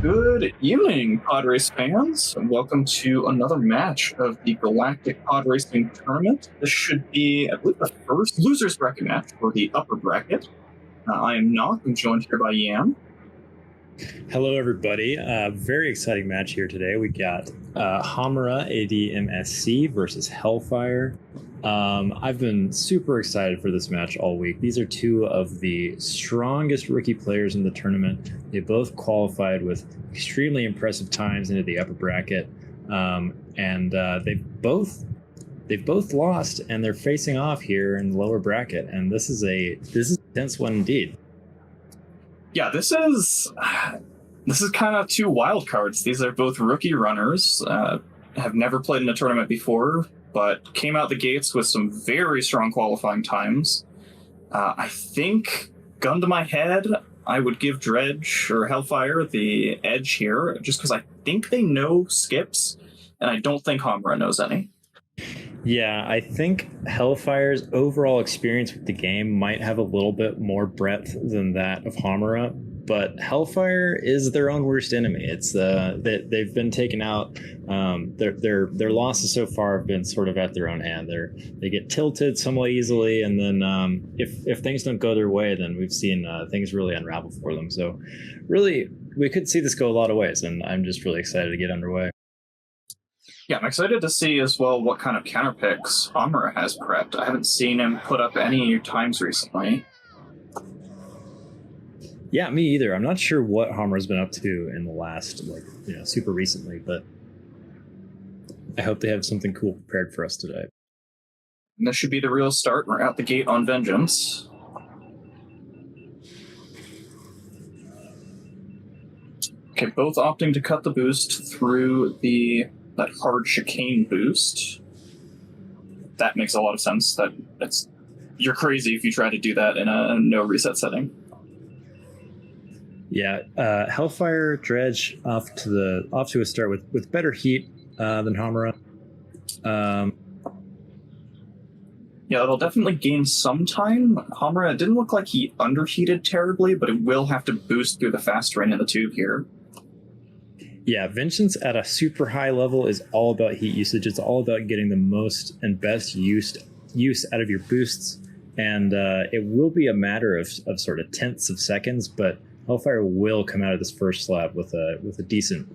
Good evening, Podrace fans, and welcome to another match of the Galactic Podracing Tournament. This should be, I believe, the first losers bracket match for the upper bracket. I am Nock. I'm joined here by Yam. Hello, everybody. Very exciting match here today. We got Hamura admsc versus Hellfire. I've been super excited for this match all week. These are two of the strongest rookie players in the tournament. They both qualified with extremely impressive times into the upper bracket, and they've both lost, and they're facing off here in the lower bracket. And this is a intense one indeed. Yeah, this is kind of two wild cards. These are both rookie runners, have never played in a tournament before, but came out the gates with some very strong qualifying times. I think, gun to my head, I would give Dredge or Hellfire the edge here, just because I think they know skips, and I don't think Hamura knows any. Yeah, I think Hellfire's overall experience with the game might have a little bit more breadth than that of Hamura, but Hellfire is their own worst enemy. It's they've been taken out. Their losses so far have been sort of at their own hand. They get tilted somewhat easily, and then if things don't go their way, then we've seen things really unravel for them. So really, we could see this go a lot of ways, and I'm just really excited to get underway. Yeah, I'm excited to see as well what kind of counter picks Hamura has prepped. I haven't seen him put up any times recently. Yeah, me either. I'm not sure what Hamura's been up to in the last, super recently, but I hope they have something cool prepared for us today. And this should be the real start. We're out the gate on Vengeance. Okay, both opting to cut the boost through that hard chicane boost. That makes a lot of sense. You're crazy if you try to do that in a no reset setting. Yeah, Hellfire Dredge off to a start with better heat than Hamura. Yeah, it'll definitely gain some time. Hamura, it didn't look like he underheated terribly, but it will have to boost through the fast terrain in the tube here. Yeah, Vengeance at a super high level is all about heat usage. It's all about getting the most and best use out of your boosts, and it will be a matter of sort of tenths of seconds, but Hellfire will come out of this first slab with a decent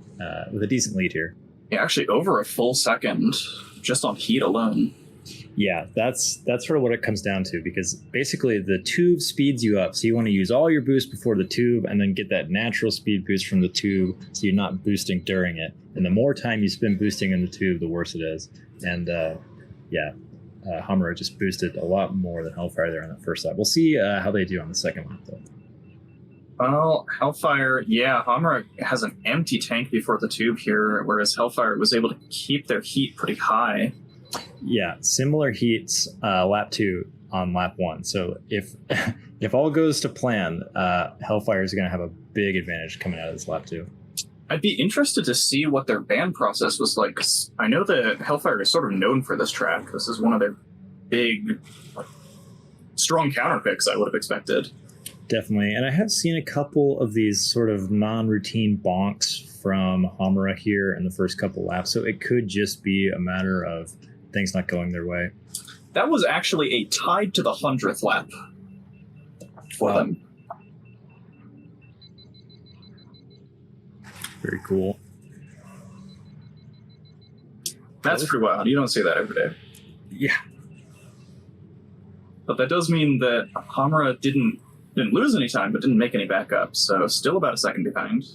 lead here. Yeah, actually over a full second just on heat alone. Yeah, that's sort of what it comes down to, because basically the tube speeds you up. So you want to use all your boost before the tube and then get that natural speed boost from the tube so you're not boosting during it. And the more time you spend boosting in the tube, the worse it is. And Hamura just boosted a lot more than Hellfire there on that first lap. We'll see how they do on the second lap, though. Well, Hellfire, yeah, Hamura has an empty tank before the tube here, whereas Hellfire was able to keep their heat pretty high. Yeah, similar heats lap 2 on lap 1. So if all goes to plan, Hellfire is going to have a big advantage coming out of this lap 2. I'd be interested to see what their ban process was like, 'cause I know that Hellfire is sort of known for this track. This is one of their big, strong counter picks I would have expected. Definitely, and I have seen a couple of these sort of non-routine bonks from Hamura here in the first couple laps, so it could just be a matter of things not going their way. That was actually a tied to the 100th lap for them. Very cool. That's pretty wild. You don't see that every day. Yeah. But that does mean that Hamura didn't lose any time, but didn't make any backups, so still about a second behind.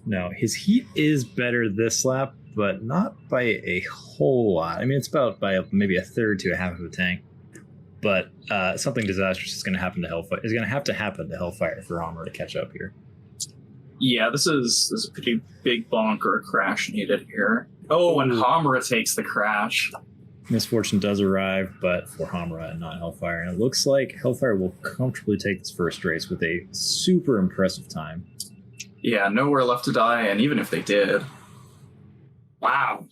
No, his heat is better this lap, but not by a whole lot. I mean, it's about by maybe a third to a half of a tank. But something disastrous is going to happen to Hellfire. Is going to have to happen to Hellfire for Hamura to catch up here. Yeah, this is a pretty big bonk or a crash needed here. Oh, and Hamura takes the crash. Misfortune does arrive, but for Hamura and not Hellfire. And it looks like Hellfire will comfortably take this first race with a super impressive time. Yeah, nowhere left to die, and even if they did... Wow.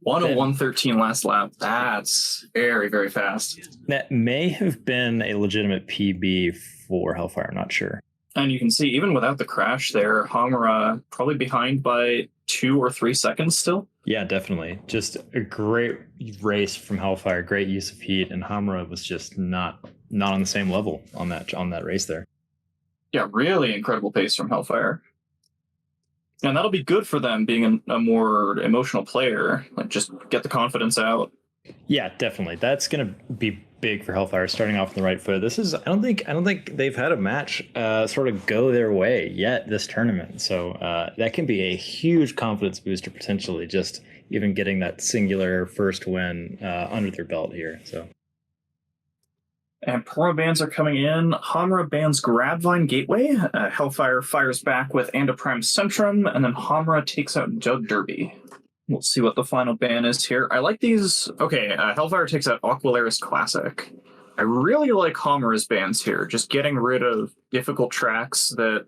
1:01.13 last lap. That's very, very fast. That may have been a legitimate PB for Hellfire, I'm not sure. And you can see, even without the crash there, Hamura probably behind by 2 or 3 seconds still. Yeah, definitely. Just a great race from Hellfire, great use of heat, and Hamura was just not on the same level on that race there. Yeah, really incredible pace from Hellfire. And that'll be good for them being a more emotional player. Like, just get the confidence out. Yeah, definitely. That's going to be big for Hellfire starting off on the right foot. This is I don't think they've had a match sort of go their way yet this tournament. So that can be a huge confidence booster potentially, just even getting that singular first win under their belt here. So. And promo bans are coming in. Hamura bans Grabvine Gateway. Hellfire fires back with Anda Prime Centrum, and then Hamura takes out Doug Derby. We'll see what the final ban is here. I like these. Okay, Hellfire takes out Aqualaris Classic. I really like Hamura's bans here, just getting rid of difficult tracks that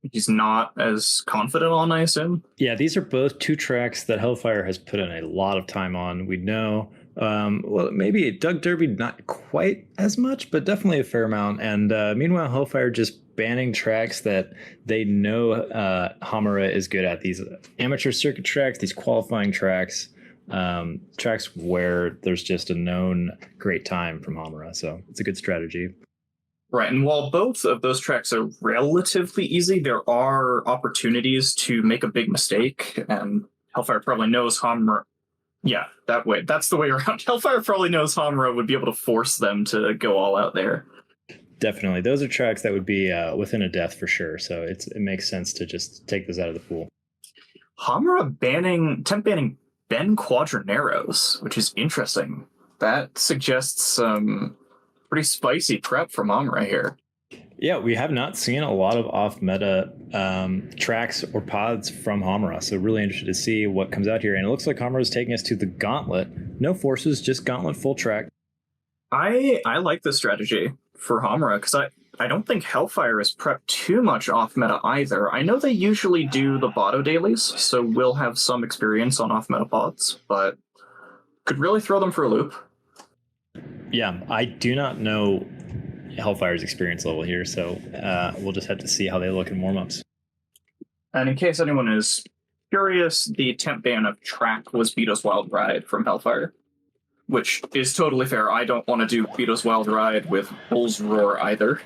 he's not as confident on, I assume. Yeah, these are both 2 tracks that Hellfire has put in a lot of time on. We know. Well, maybe Doug Derby not quite as much, but definitely a fair amount. And meanwhile, Hellfire just banning tracks that they know Hamura is good at. These amateur circuit tracks, these qualifying tracks, tracks where there's just a known great time from Hamura. So it's a good strategy. Right, and while both of those tracks are relatively easy, there are opportunities to make a big mistake, and Hellfire probably knows Hamura. Yeah, that way. That's the way around. Hellfire probably knows Hamura would be able to force them to go all out there. Definitely. Those are tracks that would be within a death for sure. So it makes sense to just take those out of the pool. Hamura temp banning Ben Quadraneros, which is interesting. That suggests some pretty spicy prep from Hamura here. Yeah, we have not seen a lot of off-meta tracks or pods from Hamura, so really interested to see what comes out here. And it looks like Hamura is taking us to the Gauntlet. No forces, just Gauntlet full track. I like this strategy for Hamura, because I don't think Hellfire is prepped too much off-meta either. I know they usually do the Botto dailies, so we'll have some experience on off-meta pods, but could really throw them for a loop. Yeah, I do not know Hellfire's experience level here, so we'll just have to see how they look in warm-ups. And in case anyone is curious, the temp ban of track was Vito's Wild Ride from Hellfire, which is totally fair. I don't want to do Vito's Wild Ride with Bull's Roar either.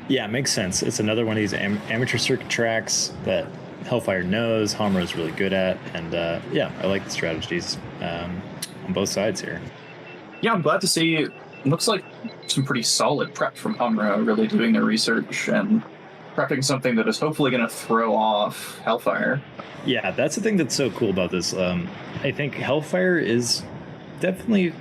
Yeah, it makes sense. It's another one of these amateur circuit tracks that Hellfire knows, Hamura is really good at, and yeah, I like the strategies on both sides here. Yeah, I'm glad to see. Looks like some pretty solid prep from Hamura, really doing their research and prepping something that is hopefully going to throw off Hellfire. Yeah, that's the thing that's so cool about this. I think Hellfire is definitely,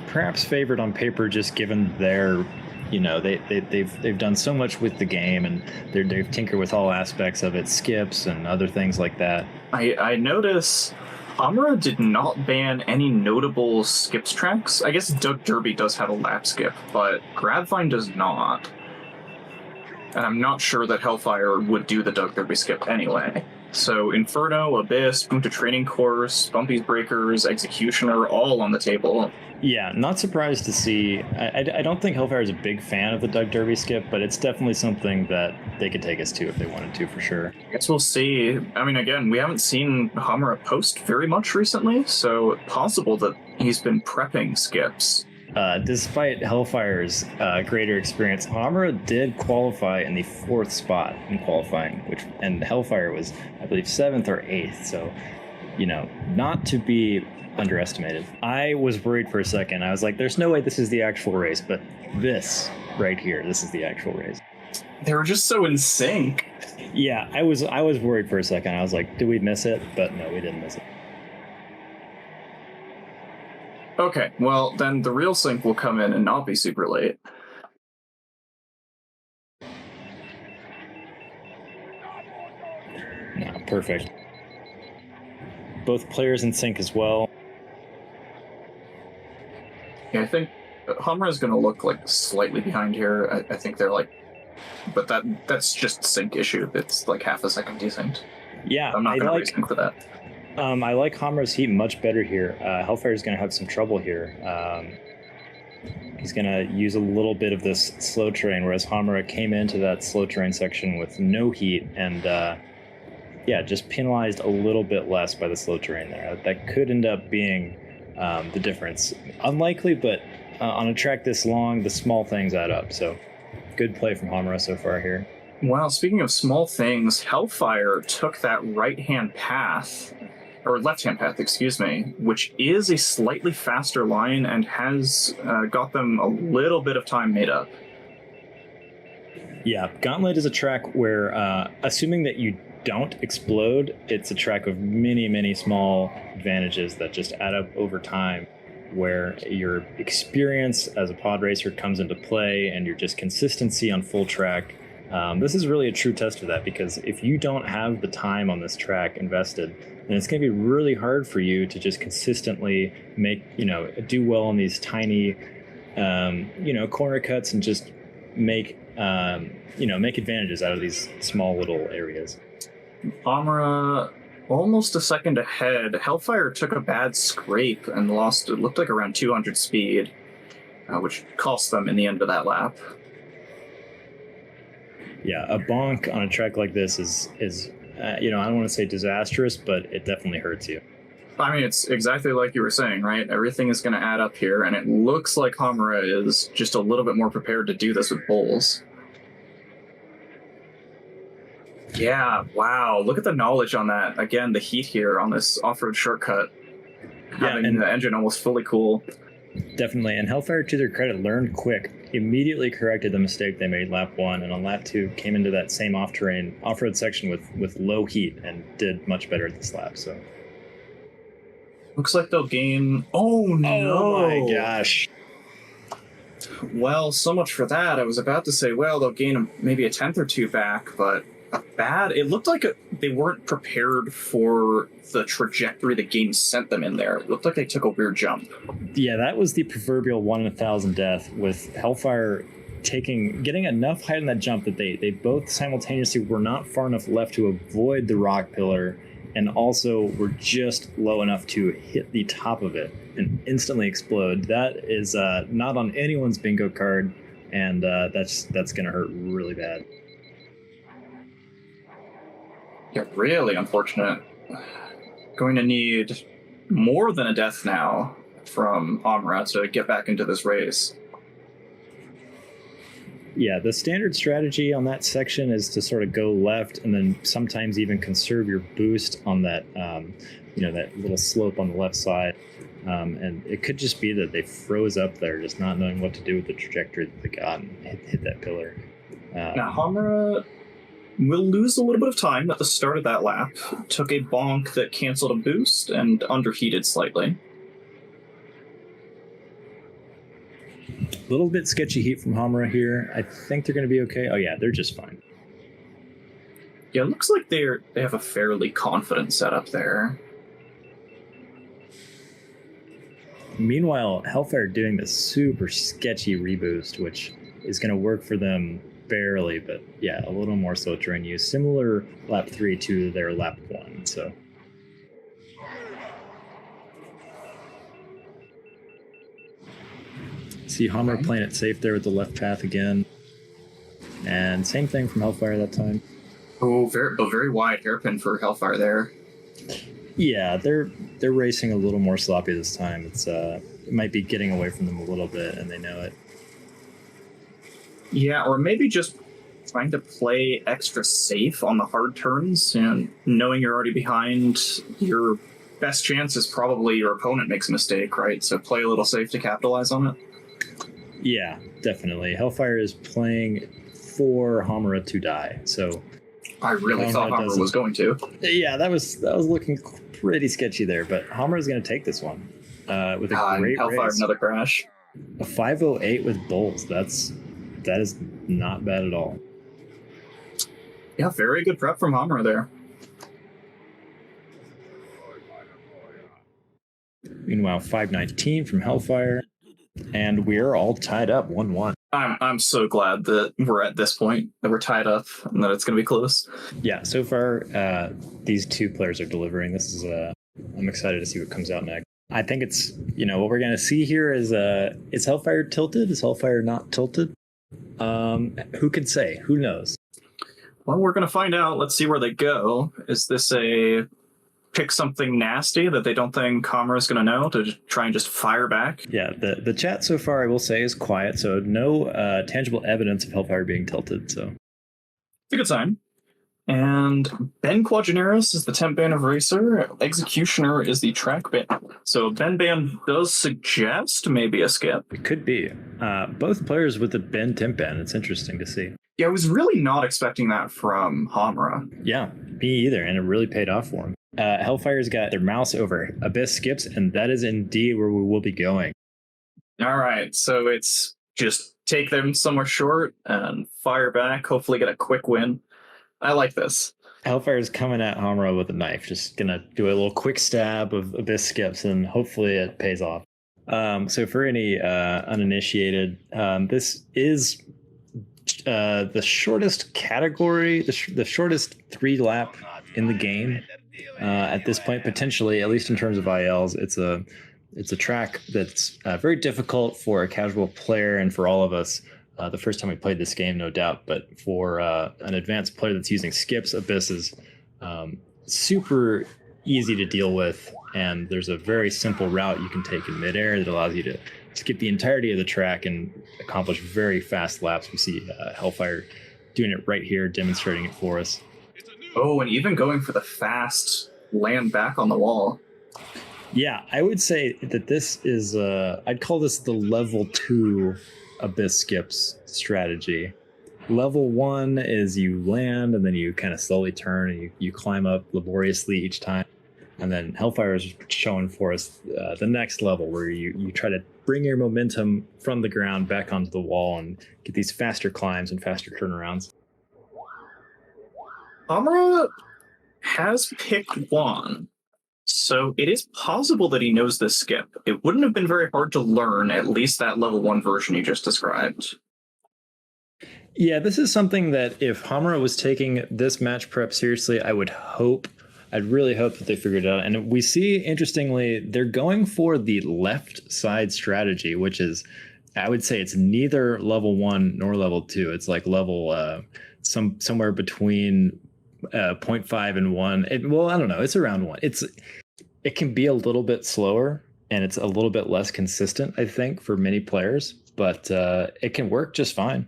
perhaps favored on paper, just given their, they've done so much with the game, and they've tinkered with all aspects of it, skips and other things like that. I notice Hamura did not ban any notable skips tracks. I guess Doug Derby does have a lap skip, but Grabvine does not. And I'm not sure that Hellfire would do the Doug Derby skip anyway. So Inferno, Abyss, Punta Training Course, Bumpy's Breakers, Executioner, all on the table. Yeah, not surprised to see. I don't think Hellfire is a big fan of the Doug Derby skip, but it's definitely something that they could take us to if they wanted to, for sure. I guess we'll see. I mean, again, we haven't seen Hamura post very much recently, so it's possible that he's been prepping skips. Despite Hellfire's greater experience, Hamura did qualify in the 4th spot in qualifying, and Hellfire was, I believe, 7th or 8th. So, not to be underestimated. I was worried for a second. I was like, "There's no way this is the actual race," but this right here, this is the actual race. They were just so in sync. Yeah, I was worried for a second. I was like, "Did we miss it?" But no, we didn't miss it. Okay, well, then the real sync will come in and not be super late. No, perfect. Both players in sync as well. Yeah, I think Hamura is going to look like slightly behind here. I think they're like, but that's just sync issue. It's like half a second desynced. Yeah, I'm not going to resync for that. I like Hamura's heat much better here. Hellfire is going to have some trouble here. He's going to use a little bit of this slow terrain, whereas Hamura came into that slow terrain section with no heat and, just penalized a little bit less by the slow terrain there. That could end up being the difference. Unlikely, but on a track this long, the small things add up. So good play from Hamura so far here. Well, speaking of small things, Hellfire took that right-hand path, or left-hand path, excuse me, which is a slightly faster line and has got them a little bit of time made up. Yeah, Gauntlet is a track where, assuming that you don't explode, it's a track of many, many small advantages that just add up over time, where your experience as a pod racer comes into play and your just consistency on full track. This is really a true test of that, because if you don't have the time on this track invested, then it's going to be really hard for you to just consistently do well on these tiny, corner cuts and just make advantages out of these small little areas. Amara almost a second ahead. Hellfire took a bad scrape and lost, it looked like, around 200 speed, which cost them in the end of that lap. Yeah, a bonk on a track like this is I don't want to say disastrous, but it definitely hurts you. I mean, it's exactly like you were saying, right? Everything is going to add up here, and it looks like Hamura is just a little bit more prepared to do this with bowls. Yeah, wow. Look at the knowledge on that. Again, the heat here on this off-road shortcut. Having the engine almost fully cool. Definitely. And Hellfire, to their credit, learned quick. Immediately corrected the mistake they made lap 1, and on lap 2 came into that same off-road section with low heat and did much better at this lap. So looks like they'll gain... Oh, no! Oh, my gosh. Well, so much for that. I was about to say, well, they'll gain maybe a tenth or two back, but it looked like they weren't prepared for the trajectory the game sent them in there. It looked like they took a weird jump. Yeah, that was the proverbial 1 in 1,000 death, with Hellfire getting enough height on that jump that they both simultaneously were not far enough left to avoid the rock pillar, and also were just low enough to hit the top of it and instantly explode. That is not on anyone's bingo card, and that's going to hurt really bad. Yeah, really unfortunate. Going to need more than a death now from Amra to get back into this race. Yeah, the standard strategy on that section is to sort of go left and then sometimes even conserve your boost on that, that little slope on the left side. And it could just be that they froze up there, just not knowing what to do with the trajectory that they got and hit that pillar. Now, Hamura will lose a little bit of time at the start of that lap. Took a bonk that canceled a boost and underheated slightly. A little bit sketchy heat from Hamura here. I think they're going to be okay. Oh yeah, they're just fine. Yeah, it looks like they have a fairly confident setup there. Meanwhile, Hellfire doing this super sketchy reboost, which is going to work for them barely, but yeah, a little more slow terrain use. Similar lap 3 to their lap 1, so. See Hamura playing it safe there with the left path again. And same thing from Hellfire that time. Oh, very wide hairpin for Hellfire there. Yeah, they're racing a little more sloppy this time. It might be getting away from them a little bit, and they know it. Yeah, or maybe just trying to play extra safe on the hard turns, and knowing you're already behind, your best chance is probably your opponent makes a mistake, right? So play a little safe to capitalize on it. Yeah, definitely. Hellfire is playing for Hamura to die, so I really thought Hamura was going to. Yeah, that was looking pretty sketchy there, but Hamura is going to take this one with a great Hellfire, race. Another crash. A 508 with bowls. That is not bad at all. Yeah, very good prep from Hamura there. Meanwhile, 519 from Hellfire, and we're all tied up 1-1. I'm so glad that we're at this point, that we're tied up, and that it's going to be close. Yeah, so far, these two players are delivering. I'm excited to see what comes out next. I think it's, what we're going to see here is Hellfire tilted? Is Hellfire not tilted? Who can say? Who knows? Well, we're going to find out. Let's see where they go. Is this a pick something nasty that they don't think Kamara is going to know to try and just fire back? Yeah, the chat so far, I will say, is quiet, so no tangible evidence of Hellfire being tilted. So it's a good sign. And Ben Quadraneris is the temp ban of Racer. Executioner is the track ban. So Ben ban does suggest maybe a skip. It could be. Both players with the Ben temp ban. It's interesting to see. Yeah, I was really not expecting that from Hamra. Yeah, me either, and it really paid off for him. Hellfire's got their mouse over Abyss skips, and that is indeed where we will be going. All right, so it's just take them somewhere short and fire back, hopefully get a quick win. I like this. Hellfire's coming at Hamra with a knife, just gonna do a little quick stab of Abyss skips, and hopefully it pays off. So for any uninitiated, this is the shortest category, the shortest 3-lap in the game at this point, potentially, at least in terms of ILs. It's a track that's very difficult for a casual player and for all of us. The first time we played this game, no doubt, but for an advanced player that's using skips, Abyss is super easy to deal with, and there's a very simple route you can take in midair that allows you to skip the entirety of the track and accomplish very fast laps. We see Hellfire doing it right here, demonstrating it for us. Oh, and even going for the fast land back on the wall. Yeah, I would say that this is, I'd call this the level 2 Abyss skips strategy. Level 1 is you land and then you kind of slowly turn and you climb up laboriously each time. And then Hellfire is showing for us the next level where you try to bring your momentum from the ground back onto the wall and get these faster climbs and faster turnarounds. Amara has picked Juan, so it is possible that he knows this skip. It wouldn't have been very hard to learn at least that level 1 version you just described. Yeah, this is something that if Hamra was taking this match prep seriously, I'd really hope that they figured it out. And we see, interestingly, they're going for the left side strategy, which is, I would say it's neither level 1 nor level 2. It's like level somewhere between 0.5 and 1. Well, I don't know. It's around 1. It can be a little bit slower and it's a little bit less consistent, I think, for many players, but it can work just fine.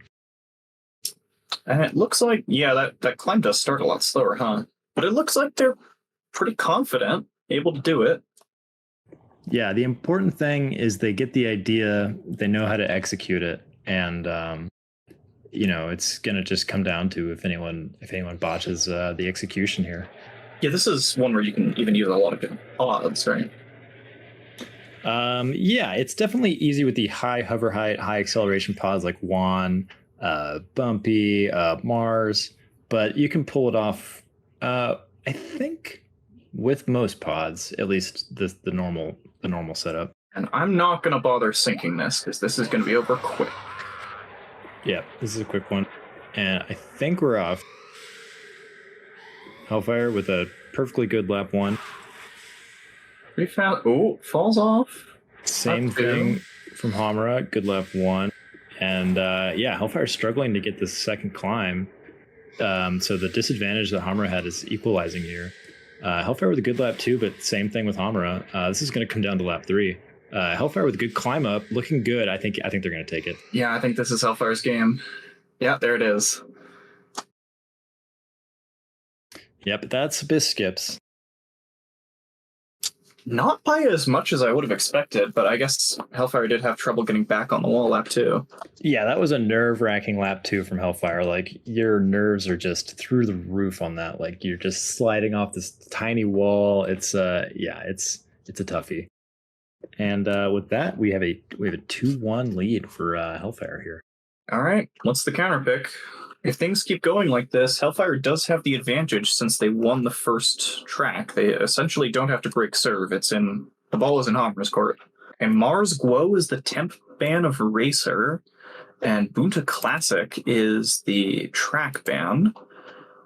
And it looks like, yeah, that climb does start a lot slower, huh? But it looks like they're pretty confident, able to do it. Yeah, the important thing is they get the idea, they know how to execute it, and it's gonna just come down to if anyone botches the execution here. Yeah, this is one where you can even use a lot of good odds, right? Yeah, it's definitely easy with the high hover height, high acceleration pods like Juan, Bumpy, Mars, but you can pull it off. I think with most pods, at least the normal setup. And I'm not gonna bother syncing this because this is gonna be over quick. Yeah, this is a quick one, and I think we're off. Hellfire with a perfectly good lap 1. We found. Oh, falls off. Same thing from Hamra, good lap 1. And Hellfire's struggling to get this second climb. So the disadvantage that Hamra had is equalizing here. Hellfire with a good lap 2, but same thing with Hamra. This is going to come down to lap 3. Hellfire with a good climb up, looking good. I think they're going to take it. Yeah, I think this is Hellfire's game. Yeah, there it is. Yep, that's Abyss skips. Not by as much as I would have expected, but I guess Hellfire did have trouble getting back on the wall lap 2. Yeah, that was a nerve-wracking lap 2 from Hellfire. Like, your nerves are just through the roof on that. Like, you're just sliding off this tiny wall. It's a toughie. And with that, we have a 2-1 lead for Hellfire here. All right, what's the counter pick? If things keep going like this, Hellfire does have the advantage since they won the first track. They essentially don't have to break serve. The ball is in Hamra's court. And Mars Guo is the temp ban of Racer, and Bunta Classic is the track ban.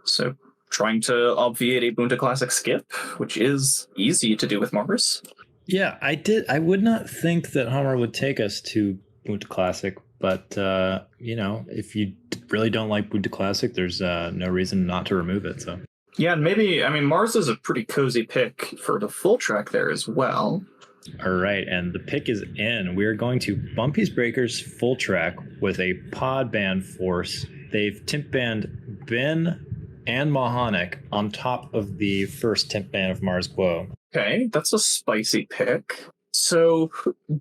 So trying to obviate a Bunta Classic skip, which is easy to do with Mars. Yeah, I did. I would not think that Hammer would take us to Boot Classic, but if you really don't like Boot Classic, there's no reason not to remove it. So Yeah, and maybe, I mean, Mars is a pretty cozy pick for the full track there as well. all right, and the pick is in. We are going to Bumpy's Breakers full track with a pod band force. They've timp banned Ben and Mahonic on top of the first timp ban of Mars Guo. Okay, that's a spicy pick. So,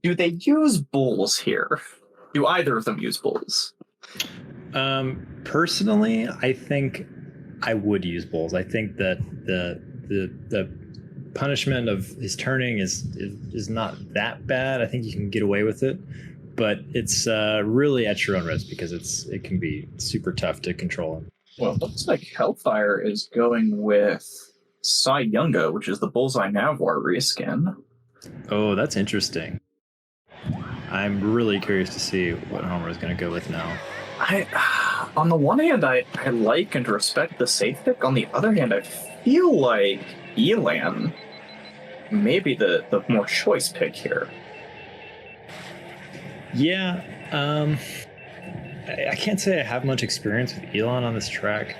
do they use bulls here? Do either of them use bulls? Personally, I think I would use bulls. I think that the punishment of his turning is not that bad. I think you can get away with it, but it's really at your own risk because it can be super tough to control him. Well, it looks like Hellfire is going with Sai Yunga, which is the Bullseye Navwar reskin. Oh, that's interesting. I'm really curious to see what Homer is going to go with now. On the one hand, I like and respect the safe pick. On the other hand, I feel like Elan may be the more choice pick here. Yeah, I can't say I have much experience with Elon on this track.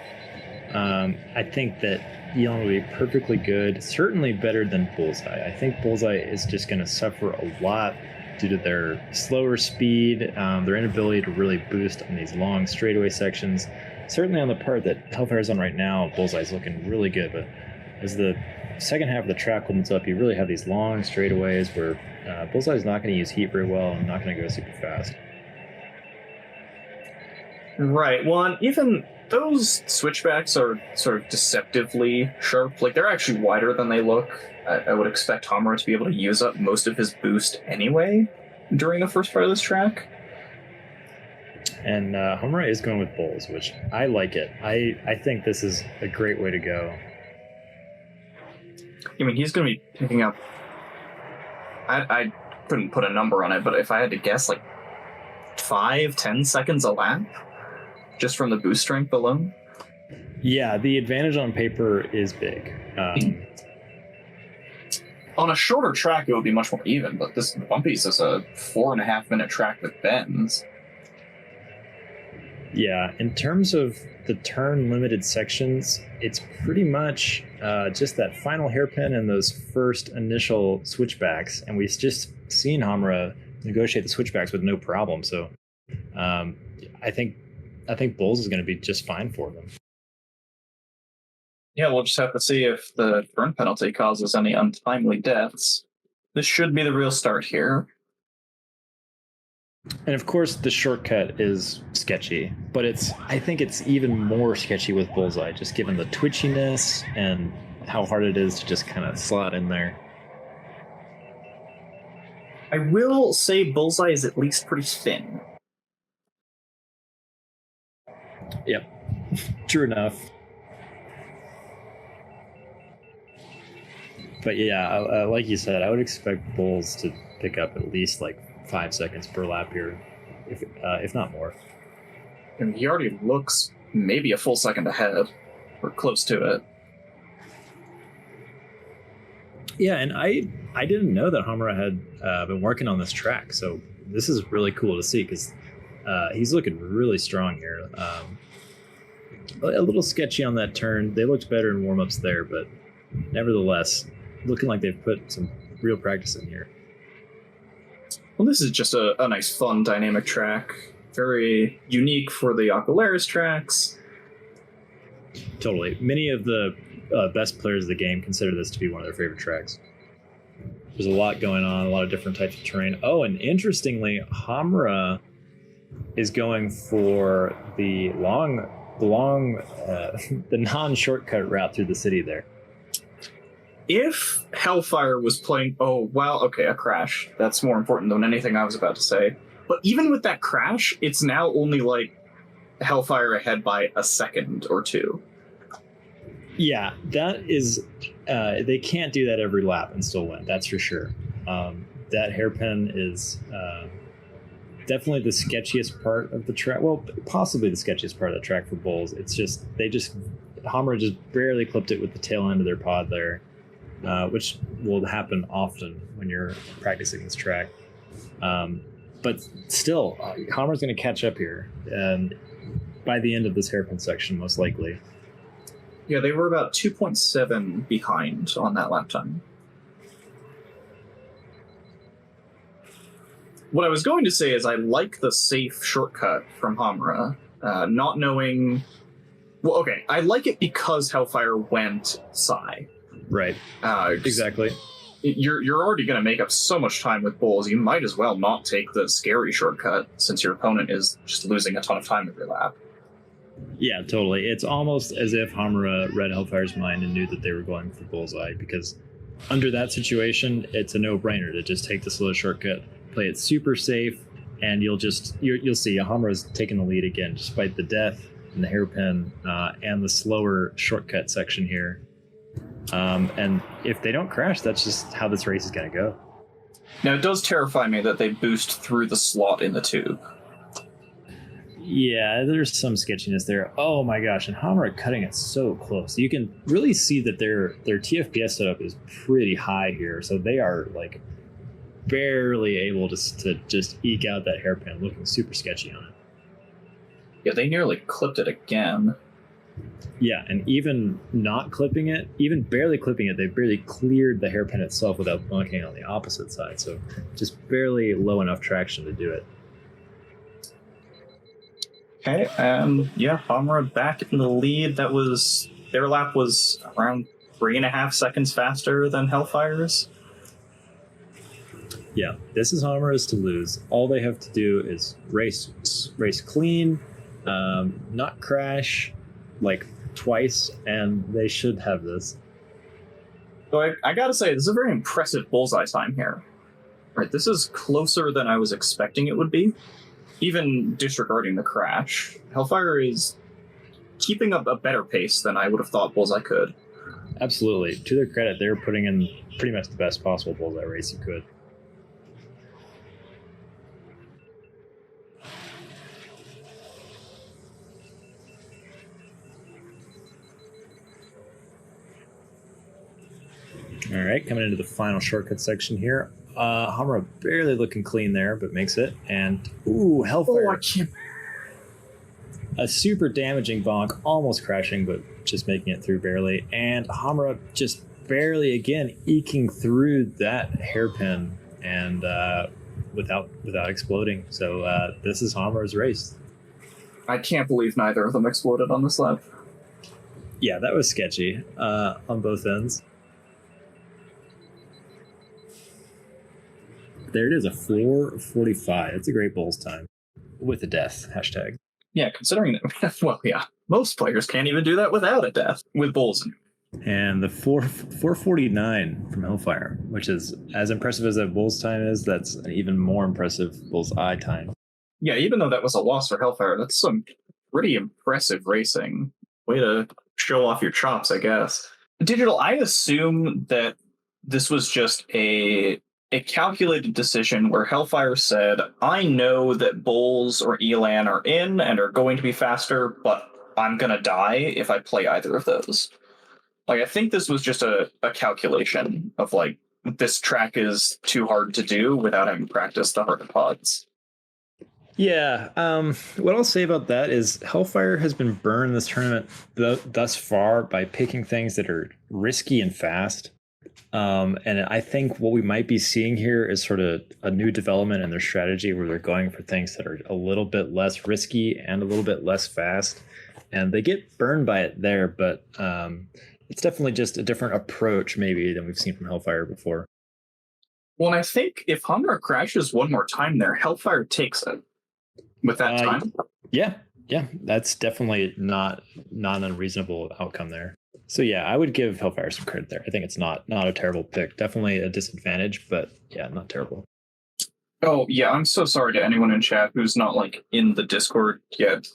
I think that Elon will be perfectly good, certainly better than Bullseye. I think Bullseye is just going to suffer a lot due to their slower speed, their inability to really boost on these long straightaway sections. Certainly on the part that Hellfire's on right now, Bullseye's looking really good, but as the second half of the track opens up, you really have these long straightaways where Bullseye's not going to use heat very well and not going to go super fast. Right. Well, and even those switchbacks are sort of deceptively sharp. Like, they're actually wider than they look. I would expect Hamura to be able to use up most of his boost anyway during the first part of this track. And Hamura is going with bulls, which I like it. I think this is a great way to go. I mean, he's going to be picking up... I couldn't put a number on it, but if I had to guess, like 5-10 seconds a lap? Just from the boost strength alone? Yeah, the advantage on paper is big. On a shorter track, it would be much more even, but this Bumpy's is a 4.5 minute track with bends. Yeah, in terms of the turn limited sections, it's pretty much just that final hairpin and those first initial switchbacks, and we've just seen Hamura negotiate the switchbacks with no problem. So I think Bulls is going to be just fine for them. Yeah, we'll just have to see if the burn penalty causes any untimely deaths. This should be the real start here. And of course, the shortcut is sketchy, but I think it's even more sketchy with Bullseye, just given the twitchiness and how hard it is to just kind of slot in there. I will say Bullseye is at least pretty thin. Yep, true enough. But yeah, like you said, I would expect Bulls to pick up at least like 5 seconds per lap here, if not more. And he already looks maybe a full second ahead, or close to it. Yeah, and I didn't know that Hamura had been working on this track, so this is really cool to see because he's looking really strong here. A little sketchy on that turn. They looked better in warm-ups there, but nevertheless, looking like they've put some real practice in here. Well, this is just a nice, fun, dynamic track. Very unique for the Aqualaris tracks. Totally. Many of the best players of the game consider this to be one of their favorite tracks. There's a lot going on, a lot of different types of terrain. Oh, and interestingly, Hamura is going for the the non-shortcut route through the city there. If Hellfire was playing... Oh, wow, okay, a crash. That's more important than anything I was about to say. But even with that crash, it's now only, like, Hellfire ahead by a second or two. Yeah, that is... they can't do that every lap and still win, that's for sure. That hairpin is definitely the sketchiest part of the track. Well, possibly the sketchiest part of the track for Bulls. It's just... Hamura just barely clipped it with the tail end of their pod there. which will happen often when you're practicing this track. But still, Hammer's going to catch up here, and by the end of this hairpin section, most likely. Yeah, they were about 2.7 behind on that lap time. What I was going to say is I like the safe shortcut from Hamra, not knowing... Well, okay, I like it because Hellfire went Psy. Right. Exactly. You're already going to make up so much time with Bulls, you might as well not take the scary shortcut since your opponent is just losing a ton of time every lap. Yeah, totally. It's almost as if Hamura read Hellfire's mind and knew that they were going for Bullseye, because under that situation, it's a no-brainer to just take the slow shortcut, play it super safe, and you'll see Hamura's taking the lead again, despite the death and the hairpin and the slower shortcut section here. And if they don't crash, that's just how this race is going to go. Now, it does terrify me that they boost through the slot in the tube. Yeah, there's some sketchiness there. Oh my gosh, and Hamura cutting it so close. You can really see that their TFPS setup is pretty high here, so they are like barely able to just eke out that hairpin, looking super sketchy on it. Yeah, they nearly clipped it again. Yeah, and even not clipping it, even barely clipping it, they barely cleared the hairpin itself without bunking on the opposite side. So just barely low enough traction to do it. Okay, yeah, Hamra back in the lead. Their lap was around 3.5 seconds faster than Hellfire's. Yeah, this is Hamra's to lose. All they have to do is race clean, not crash like twice, and they should have this. So I gotta say, this is a very impressive bullseye time here. Right, this is closer than I was expecting it would be. Even disregarding the crash, Hellfire is keeping up a better pace than I would have thought Bullseye could. Absolutely. To their credit, they're putting in pretty much the best possible Bullseye race you could. All right, coming into the final shortcut section here. Hamura barely looking clean there, but makes it. And, ooh, Hellfire. I can't... A super damaging bonk, almost crashing, but just making it through barely. And Hamura just barely, again, eking through that hairpin and without exploding. So this is Hamura's race. I can't believe neither of them exploded on this lap. Yeah, that was sketchy on both ends. There it is, a 4:45. That's a great Bulls time. With a death, hashtag. Yeah, considering that, well, yeah, most players can't even do that without a death with Bulls. And the 4:49 from Hellfire, which is as impressive as that Bulls time is, that's an even more impressive Bulls eye time. Yeah, even though that was a loss for Hellfire, that's some pretty impressive racing. Way to show off your chops, I guess. Digital, I assume that this was just a calculated decision where Hellfire said, I know that Bulls or Elan are in and are going to be faster, but I'm going to die if I play either of those. Like, I think this was just a calculation of, like, this track is too hard to do without having practiced the harder pods. Yeah, what I'll say about that is Hellfire has been burned this tournament thus far by picking things that are risky and fast. And I think what we might be seeing here is sort of a new development in their strategy where they're going for things that are a little bit less risky and a little bit less fast. And they get burned by it there, but it's definitely just a different approach maybe than we've seen from Hellfire before. Well, and I think if Hamra crashes one more time there, Hellfire takes it with that time. Yeah, that's definitely not an unreasonable outcome there. So yeah, I would give Hellfire some credit there. I think it's not a terrible pick. Definitely a disadvantage, but yeah, not terrible. Oh yeah, I'm so sorry to anyone in chat who's not like in the Discord yet.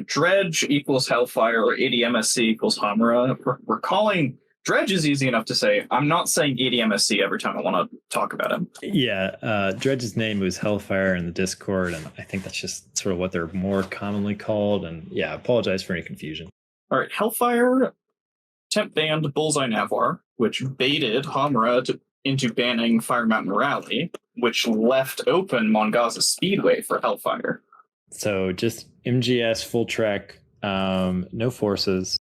Dredge equals Hellfire or admsc equals Hamra. We're calling Dredge is easy enough to say. I'm not saying admsc every time I want to talk about him. Yeah, Dredge's name was Hellfire in the Discord, and I think that's just sort of what they're more commonly called. And yeah, I apologize for any confusion. All right, Hellfire Temp banned Bullseye Navar, which baited Hamra into banning Fire Mountain Rally, which left open Mongaza Speedway for Hellfire. So just MGS full track, no forces.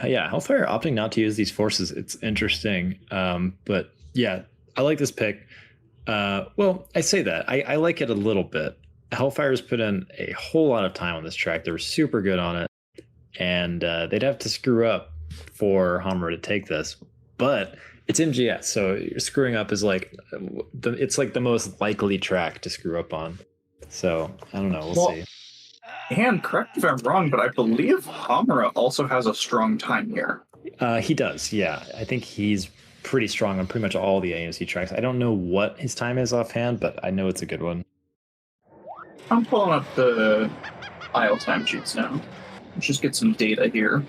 Yeah, Hellfire opting not to use these forces. It's interesting. But yeah, I like this pick. Well, I say that. I like it a little bit. Hellfire's put in a whole lot of time on this track. They were super good on it. And they'd have to screw up for Hamra to take this. But it's MGS, so screwing up is like it's like the most likely track to screw up on. So I don't know. We'll see. And correct me if I'm wrong, but I believe Hamra also has a strong time here. He does, yeah. I think he's pretty strong on pretty much all the AMC tracks. I don't know what his time is offhand, but I know it's a good one. I'm pulling up the aisle time sheets now. Let's just get some data here.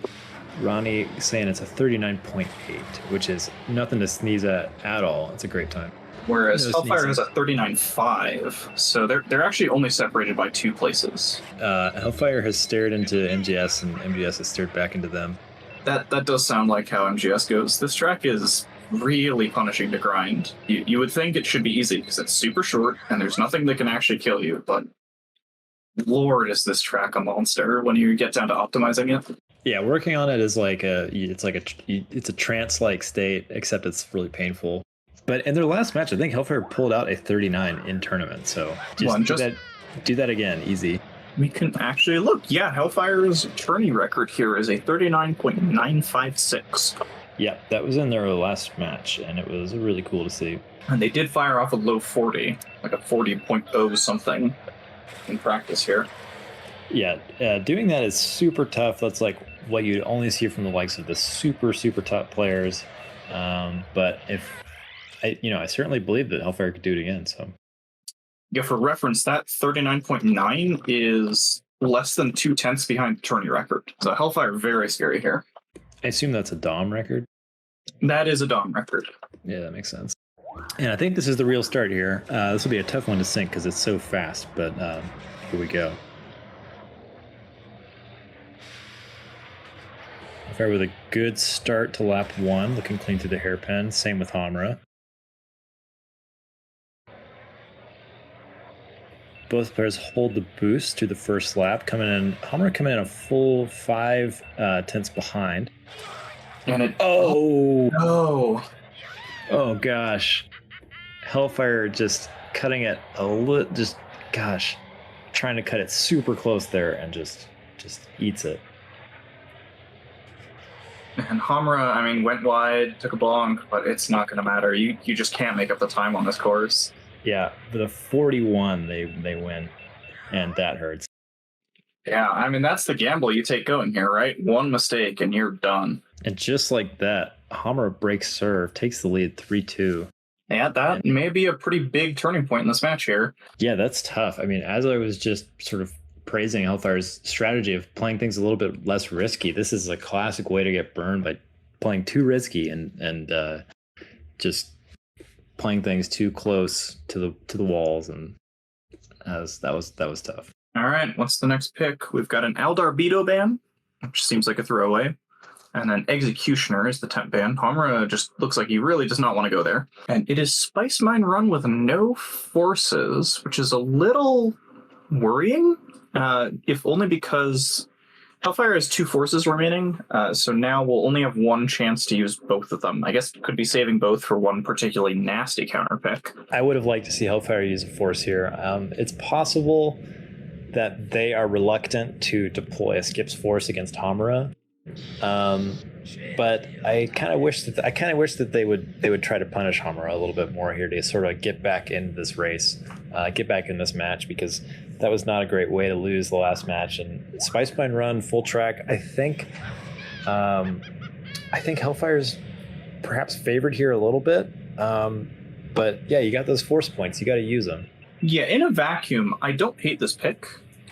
Ronnie saying it's a 39.8, which is nothing to sneeze at all. It's a great time. Whereas Hellfire has a 39.5, so they're actually only separated by 2 places. Hellfire has stared into MGS, and MGS has stared back into them. That does sound like how MGS goes. This track is really punishing to grind. You would think it should be easy because it's super short and there's nothing that can actually kill you, but Lord, is this track a monster when you get down to optimizing it. Yeah, working on it is like it's a trance-like state, except it's really painful. But in their last match, I think Hellfire pulled out a 39 in tournament. So do that again, easy. We can actually look. Yeah, Hellfire's tourney record here is a 39.956. Yeah, that was in their last match, and it was really cool to see. And they did fire off a low 40, like a 40.0 something in practice here. Yeah, doing that is super tough. That's like what you'd only see from the likes of the super, super top players. But I certainly believe that Hellfire could do it again. So, yeah, for reference, that 39.9 is less than 2/10 behind the tourney record. So Hellfire very scary here. I assume that's a DOM record. That is a DOM record. Yeah, that makes sense. And I think this is the real start here. This will be a tough one to sync because it's so fast. But here we go. Hellfire with a good start to lap 1, looking clean through the hairpin. Same with Hamra. Both players hold the boost to the first lap. Hamra coming in a full 5 tenths behind. And oh gosh, Hellfire just cutting it a little, trying to cut it super close there and just eats it. And Hamra, went wide, took a bonk, but it's not going to matter. You just can't make up the time on this course. Yeah, with a 41, they win, and that hurts. Yeah, that's the gamble you take going here, right? One mistake and you're done. And just like that, Hamra breaks serve, takes the lead 3-2. Yeah, that may be a pretty big turning point in this match here. Yeah, that's tough. As I was just sort of praising Hellfire's strategy of playing things a little bit less risky, this is a classic way to get burned by playing too risky and just playing things too close to the walls, and that was tough. All right, what's the next pick? We've got an Aldar Beto ban, which seems like a throwaway, and then Executioner is the temp ban. Hamra just looks like he really does not want to go there, and it is Spice Mine Run with no forces, which is a little worrying, if only because Hellfire has 2 forces remaining, so now we'll only have 1 chance to use both of them. I guess could be saving both for one particularly nasty counter pick. I would have liked to see Hellfire use a force here. It's possible that they are reluctant to deploy a Skips force against Hamra, but I kind of wish that they would try to punish Hamra a little bit more here to sort of get back in this race, get back in this match, because that was not a great way to lose the last match. And Spice Mine Run full track, I think Hellfire's perhaps favored here a little bit, but yeah, you got those force points, you got to use them. Yeah, in a vacuum, I don't hate this pick.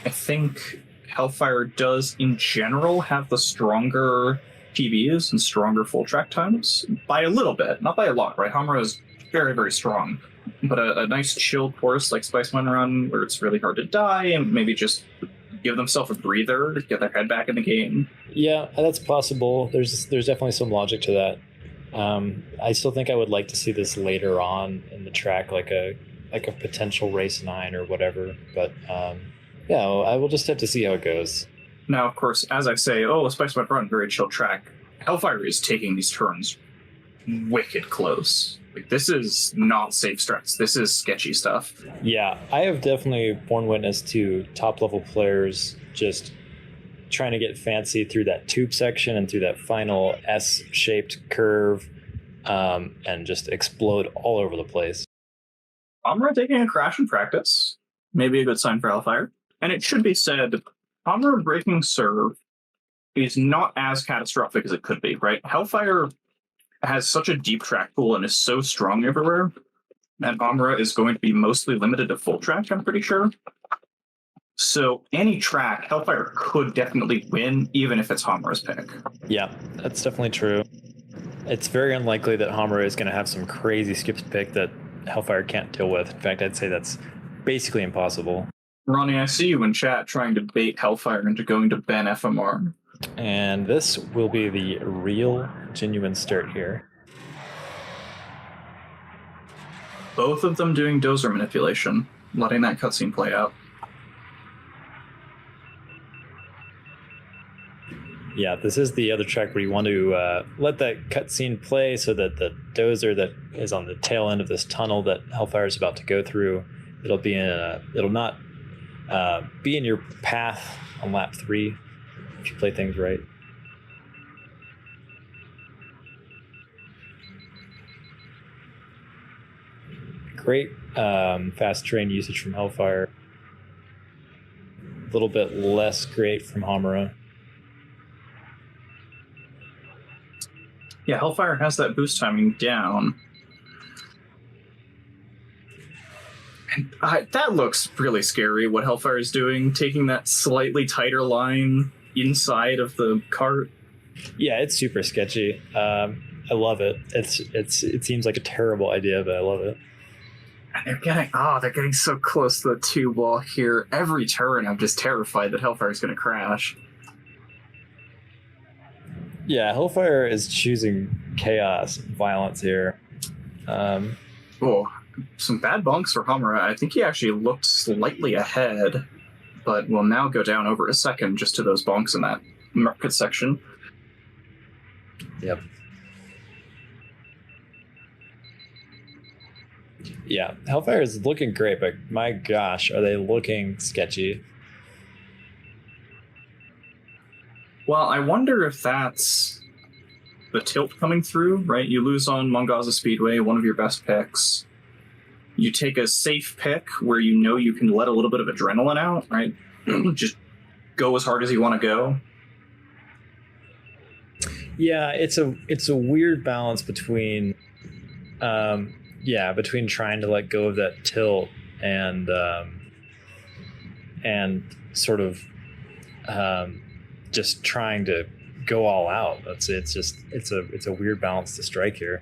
I think Hellfire does, in general, have the stronger PBs and stronger full track times by a little bit, not by a lot, right? Hamra is very, very strong. But a nice chill course like Spice Mine Run, where it's really hard to die and maybe just give themselves a breather, get their head back in the game. Yeah, that's possible. There's definitely some logic to that. I still think I would like to see this later on in the track, like a potential race 9 or whatever. But yeah, I will just have to see how it goes. Now, of course, as I say, a Spice Mud Run, very chill track. Hellfire is taking these turns wicked close. Like, this is not safe strats. This is sketchy stuff. Yeah, I have definitely borne witness to top level players just trying to get fancy through that tube section and through that final S-shaped curve, and just explode all over the place. Amra taking a crash in practice, maybe a good sign for Hellfire. And it should be said, Amra breaking serve is not as catastrophic as it could be, right? Hellfire has such a deep track pool and is so strong everywhere, and Amra is going to be mostly limited to full track, I'm pretty sure. So any track, Hellfire could definitely win, even if it's Hamra's pick. Yeah, that's definitely true. It's very unlikely that Hamra is going to have some crazy skips pick that Hellfire can't deal with. In fact, I'd say that's basically impossible. Ronnie, I see you in chat trying to bait Hellfire into going to ban FMR. And this will be the real, genuine start here. Both of them doing dozer manipulation, letting that cutscene play out. Yeah, this is the other track where you want to let that cutscene play so that the dozer that is on the tail end of this tunnel that Hellfire is about to go through, it'll not be in your path on lap 3 if you play things right. Great fast train usage from Hellfire. A little bit less great from Hamura. Yeah, Hellfire has that boost timing down. And that looks really scary, what Hellfire is doing, taking that slightly tighter line inside of the cart. Yeah, it's super sketchy. I love it. It seems like a terrible idea, but I love it. And they're getting so close to the tube wall here. Every turn, I'm just terrified that Hellfire is going to crash. Yeah, Hellfire is choosing chaos, violence here. Some bad bonks for Hamura. I think he actually looked slightly ahead, but will now go down over a second just to those bonks in that market section. Yep. Yeah, Hellfire is looking great, but my gosh, are they looking sketchy? Well, I wonder if that's the tilt coming through, right? You lose on Mongaza Speedway, one of your best picks. You take a safe pick where you know you can let a little bit of adrenaline out, right? Just go as hard as you want to go. Yeah, it's a weird balance between between trying to let go of that tilt and sort of just trying to go all out. It's a weird balance to strike here.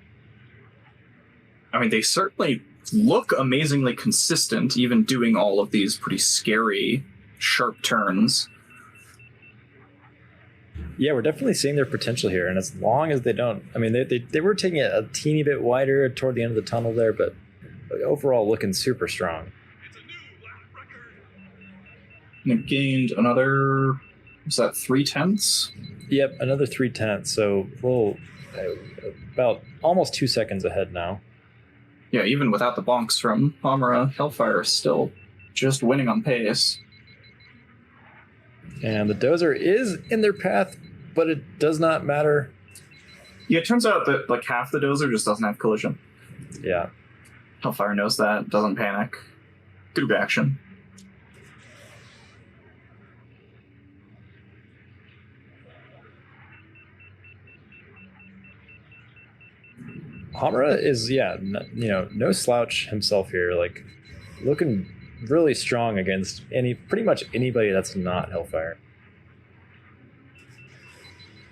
I mean, they certainly look amazingly consistent, even doing all of these pretty scary, sharp turns. Yeah, we're definitely seeing their potential here, and as long as they don't, I mean, they were taking it a teeny bit wider toward the end of the tunnel there, but overall looking super strong. And it gained another, was that 3/10? Yep, another 3/10, so about almost 2 seconds ahead now. Yeah, even without the bonks from Hamura, Hellfire is still just winning on pace. And the dozer is in their path, but it does not matter. Yeah, it turns out that like half the dozer just doesn't have collision. Yeah. Hellfire knows that, doesn't panic. Good reaction. Hamura is, no slouch himself here. Like, looking really strong against pretty much anybody that's not Hellfire.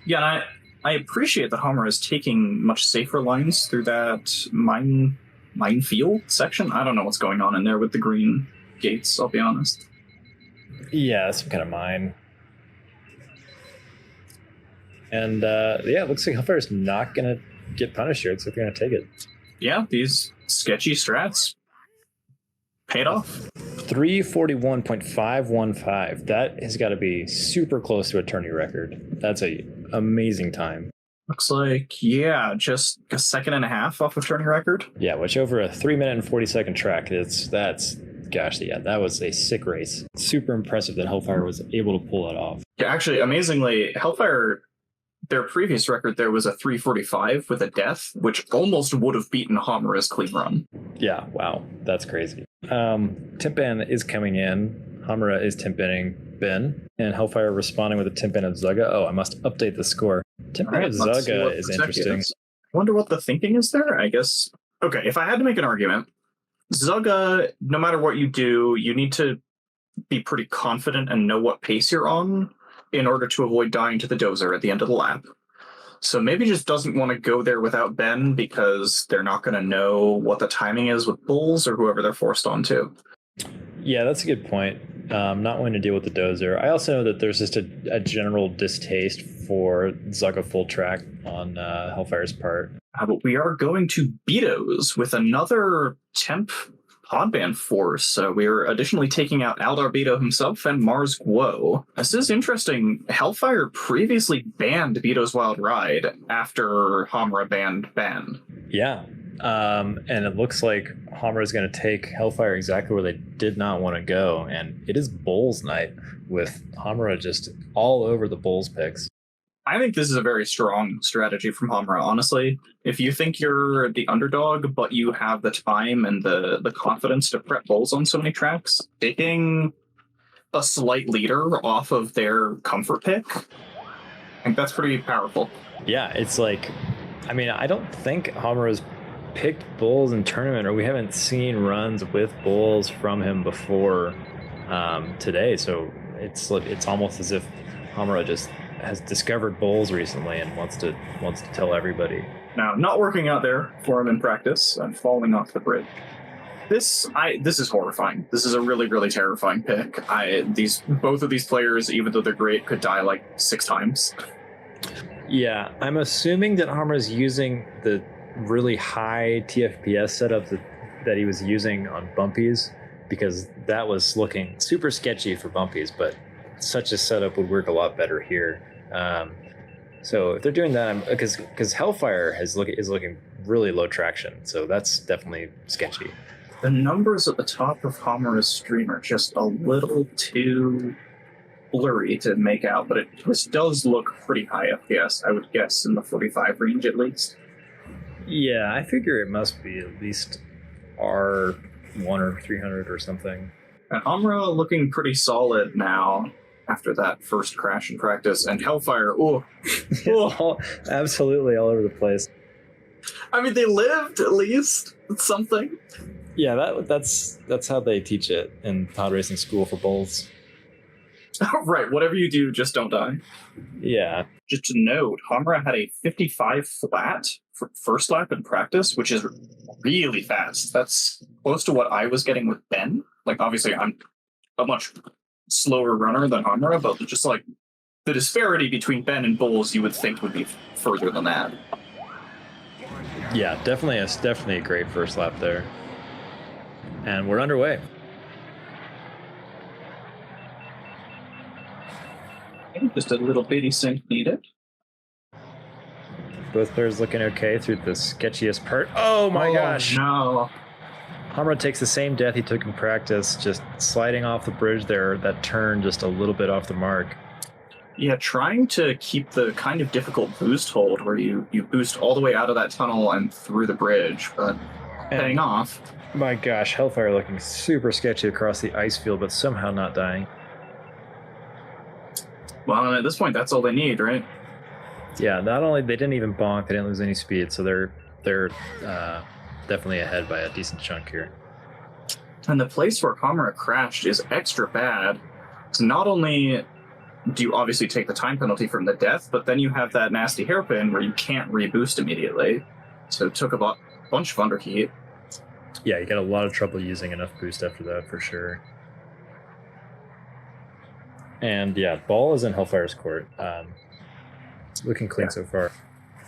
Yeah, and I appreciate that Hamura is taking much safer lines through that minefield section. I don't know what's going on in there with the green gates, I'll be honest. Yeah, some kind of mine. And it looks like Hellfire's not going to get punished here. It's like they're going to take it. Yeah, these sketchy strats paid off. 341.515. That has got to be super close to a tourney record. That's a amazing time. Looks like, yeah, just a second and a half off of tourney record. Yeah, which over a 3-minute and 40-second track, that was a sick race. Super impressive that Hellfire was able to pull that off. Yeah, actually, amazingly, Hellfire, their previous record there was a 345 with a death, which almost would have beaten Homura's clean run. Yeah, wow, that's crazy. Timpan is coming in. Hamura is Timpaning Ben, and Hellfire responding with a Timpan of Zugga. Oh, I must update the score. Timpan of Zugga is interesting. I wonder what the thinking is there, I guess. Okay, if I had to make an argument, Zugga, no matter what you do, you need to be pretty confident and know what pace you're on in order to avoid dying to the dozer at the end of the lap. So maybe just doesn't want to go there without Ben because they're not going to know what the timing is with Bulls or whoever they're forced onto. Yeah, that's a good point. Not wanting to deal with the dozer. I also know that there's just a general distaste for Zugga full track on Hellfire's part. But we are going to Betos with another temp podband force. We are additionally taking out Aldar Beto himself and Mars Guo. This is interesting. Hellfire previously banned Beto's Wild Ride after Hamura banned Ben. Yeah. And it looks like Hamura is going to take Hellfire exactly where they did not want to go. And it is Bulls night with Hamura just all over the Bulls picks. I think this is a very strong strategy from Hamura, honestly. If you think you're the underdog, but you have the time and the confidence to prep Bulls on so many tracks, taking a slight leader off of their comfort pick, I think that's pretty powerful. Yeah, it's like, I mean, I don't think Hamura's picked Bulls in tournament, or we haven't seen runs with Bulls from him before today. So it's almost as if Hamura just has discovered Bulls recently and wants to tell everybody. Now, not working out there for him in practice and falling off the bridge. This is horrifying. This is a really, really terrifying pick. Both of these players, even though they're great, could die like 6 times. Yeah, I'm assuming that Hamura's using the really high TFPS setup that he was using on bumpies, because that was looking super sketchy for bumpies, but such a setup would work a lot better here. So if they're doing that, because Hellfire is looking really low traction, so that's definitely sketchy. The numbers at the top of Hamura's stream are just a little too blurry to make out, but this does look pretty high FPS. I would guess in the 45 range at least. Yeah, I figure it must be at least R1 or 300 or something. And Hamura looking pretty solid now after that first crash in practice, and Hellfire, absolutely all over the place. I mean, they lived at least. It's something. Yeah, that's how they teach it in Podracing school for Bulls. Right, whatever you do, just don't die. Yeah. Just to note, Hamura had a 55 flat for first lap in practice, which is really fast. That's close to what I was getting with Ben. Like, obviously, I'm a much slower runner than Hamura, but just like the disparity between Ben and Bulls, you would think would be further than that. Yeah, definitely a great first lap there. And we're underway. Just a little bitty sync needed. Both players looking okay through the sketchiest part. Oh my gosh! No. Hamura takes the same death he took in practice, just sliding off the bridge there, that turn just a little bit off the mark. Yeah, trying to keep the kind of difficult boost hold where you boost all the way out of that tunnel and through the bridge, but paying off. My gosh, Hellfire looking super sketchy across the ice field, but somehow not dying. Well, at this point, that's all they need, right? Yeah, not only they didn't even bonk, they didn't lose any speed, so they're definitely ahead by a decent chunk here. And the place where Hamura crashed is extra bad. So not only do you obviously take the time penalty from the death, but then you have that nasty hairpin where you can't reboost immediately. So it took a bunch of underheat. Yeah, you got a lot of trouble using enough boost after that, for sure. And yeah, ball is in Hellfire's court. Looking clean so far.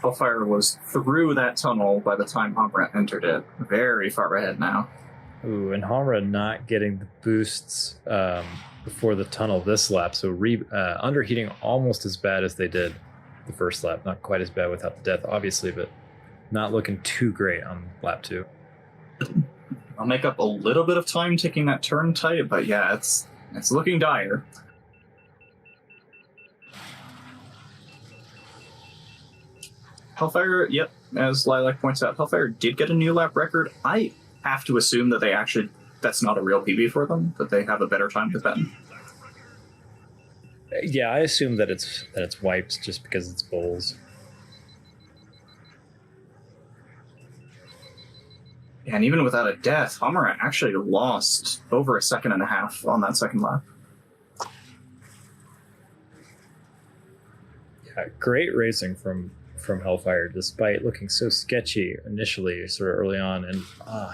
Hellfire was through that tunnel by the time Homra entered it. Very far ahead now. Ooh, and Homra not getting the boosts before the tunnel this lap, so underheating almost as bad as they did the first lap. Not quite as bad without the death, obviously, but not looking too great on lap 2. I'll make up a little bit of time taking that turn tight, but yeah, it's looking dire. Hellfire, yep, as Lilac points out, Hellfire did get a new lap record. I have to assume that that's not a real PB for them, that they have a better time with that. Yeah, I assume that it's wiped just because it's bowls. And even without a death, Hamara actually lost over a second and a half on that second lap. Yeah, great racing from Hellfire, despite looking so sketchy initially, sort of early on, and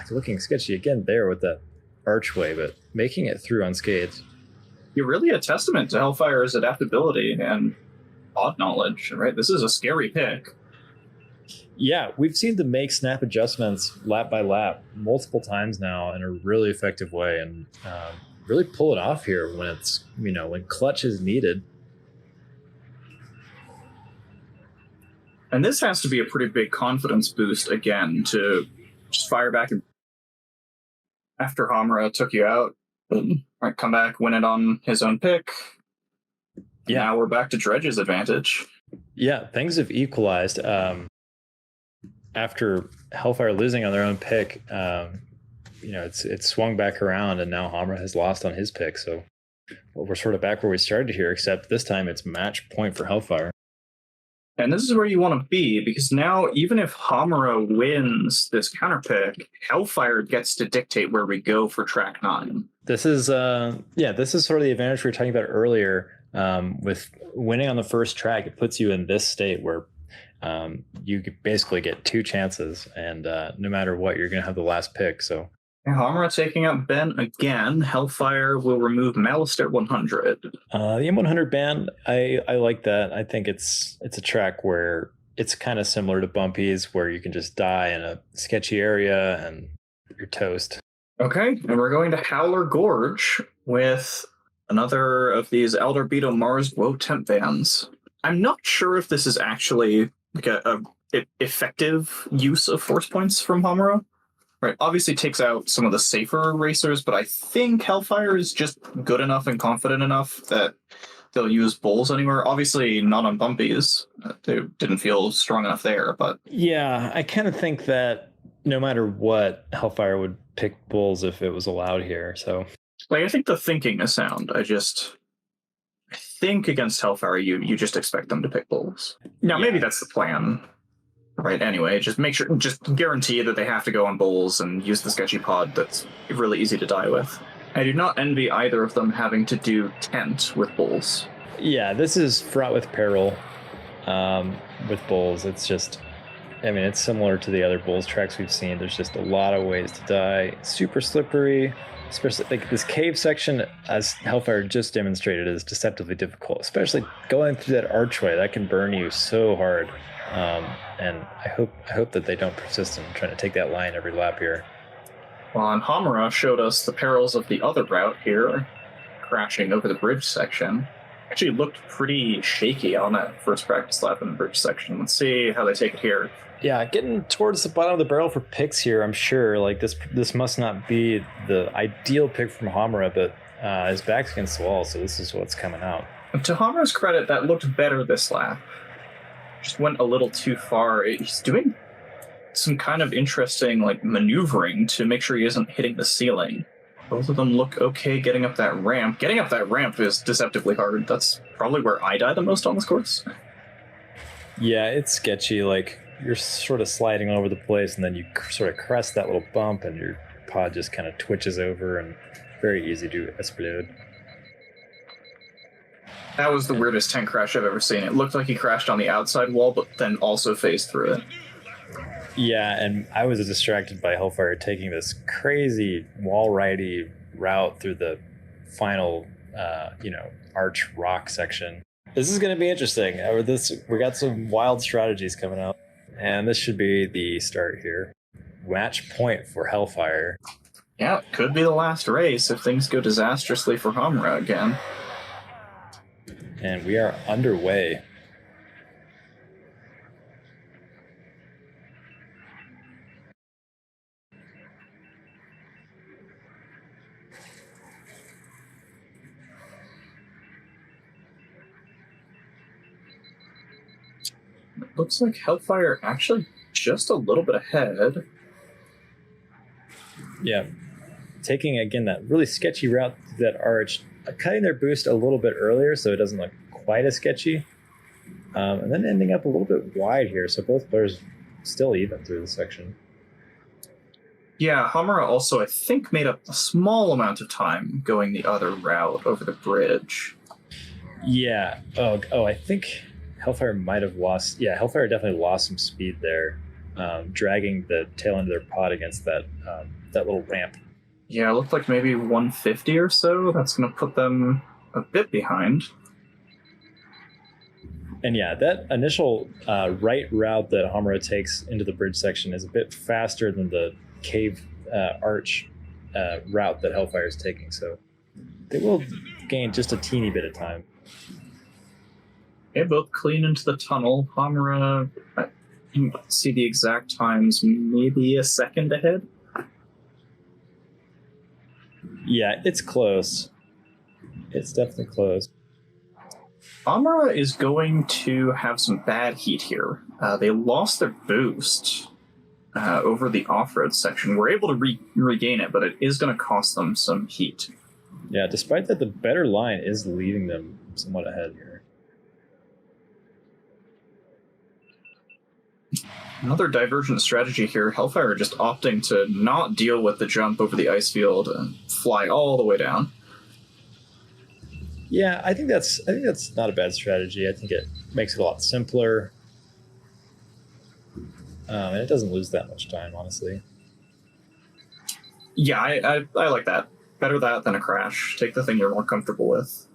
looking sketchy again there with that archway, but making it through unscathed. You're really a testament to Hellfire's adaptability and odd knowledge, right? This is a scary pick. Yeah, we've seen them make snap adjustments lap by lap multiple times now in a really effective way, and really pull it off here when it's, when clutch is needed. And this has to be a pretty big confidence boost again to just fire back after Hamra took you out. Right, come back, win it on his own pick. Yeah. Now we're back to Dredge's advantage. Yeah, things have equalized. After Hellfire losing on their own pick, it's swung back around, and now Hamra has lost on his pick. So we're sort of back where we started here, except this time it's match point for Hellfire. And this is where you want to be, because now even if Hamra wins this counter pick, Hellfire gets to dictate where we go for track 9. This is this is sort of the advantage we were talking about earlier. With winning on the first track, it puts you in this state where you basically get 2 chances, and no matter what, you're going to have the last pick. So Hamra taking out Ben again. Hellfire will remove Malister 100. The M100 ban, I like that. I think it's a track where it's kind of similar to Bumpy's, where you can just die in a sketchy area and you're toast. Okay, and we're going to Howler Gorge with another of these Alderbeetle Mars Woe temp bans. I'm not sure if this is actually like a effective use of force points from Hamra. Right, obviously takes out some of the safer racers, but I think Hellfire is just good enough and confident enough that they'll use bulls anywhere. Obviously not on Bumpies. They didn't feel strong enough there, but... Yeah, I kind of think that no matter what, Hellfire would pick bulls if it was allowed here, so... I think the thinking is sound. I think against Hellfire, you just expect them to pick bulls. Now, maybe that's the plan. Right, anyway, just guarantee that they have to go on bulls and use the sketchy pod that's really easy to die with. I do not envy either of them having to do tent with bulls. Yeah, this is fraught with peril with bulls. It's just, it's similar to the other bulls tracks we've seen. There's just a lot of ways to die. Super slippery, especially like this cave section, as Hellfire just demonstrated, is deceptively difficult, especially going through that archway. That can burn you so hard. And I hope that they don't persist in trying to take that line every lap here. Well, and Hamra showed us the perils of the other route here, crashing over the bridge section. Actually looked pretty shaky on that first practice lap in the bridge section. Let's see how they take it here. Yeah, getting towards the bottom of the barrel for picks here, I'm sure. Like this must not be the ideal pick from Hamra, but his back's against the wall, so this is what's coming out. To Hamra's credit, that looked better this lap. Just went a little too far. He's doing some kind of interesting maneuvering to make sure he isn't hitting the ceiling. Both of them look okay getting up that ramp. Getting up that ramp is deceptively hard. That's probably where I die the most on this course. Yeah, it's sketchy. Like, you're sort of sliding over the place, and then you sort of crest that little bump, and your pod just kind of twitches over, and very easy to explode. That was the weirdest tank crash I've ever seen. It looked like he crashed on the outside wall, but then also phased through it. Yeah, and I was distracted by Hellfire taking this crazy wall righty route through the final, arch rock section. This is going to be interesting. We got some wild strategies coming up, and this should be the start here. Match point for Hellfire. Yeah, it could be the last race if things go disastrously for Hamra again. And we are underway. Looks like Hellfire actually just a little bit ahead. Yeah. Taking, again, that really sketchy route to that arch, cutting their boost a little bit earlier so it doesn't look quite as sketchy. And then ending up a little bit wide here, so both players still even through the section. Yeah, Hamra also, I think, made up a small amount of time going the other route over the bridge. Yeah. Oh, I think Hellfire might have lost. Yeah, Hellfire definitely lost some speed there, dragging the tail end of their pod against that little ramp. Yeah, it looked like maybe 150 or so. That's going to put them a bit behind. And yeah, that initial right route that Hamra takes into the bridge section is a bit faster than the cave arch route that Hellfire is taking. So they will gain just a teeny bit of time. They both clean into the tunnel. Hamra, I can see the exact times, maybe a second ahead. Yeah, it's close. It's definitely close. Hamra is going to have some bad heat here. They lost their boost over the off-road section. We're able to regain it, but it is going to cost them some heat. Yeah, despite that, the better line is leading them somewhat ahead here. Another divergent strategy here. Hellfire just opting to not deal with the jump over the ice field and fly all the way down. Yeah, I think that's not a bad strategy. I think it makes it a lot simpler, and it doesn't lose that much time, honestly. Yeah, I like that. Better that than a crash. Take the thing you're more comfortable with.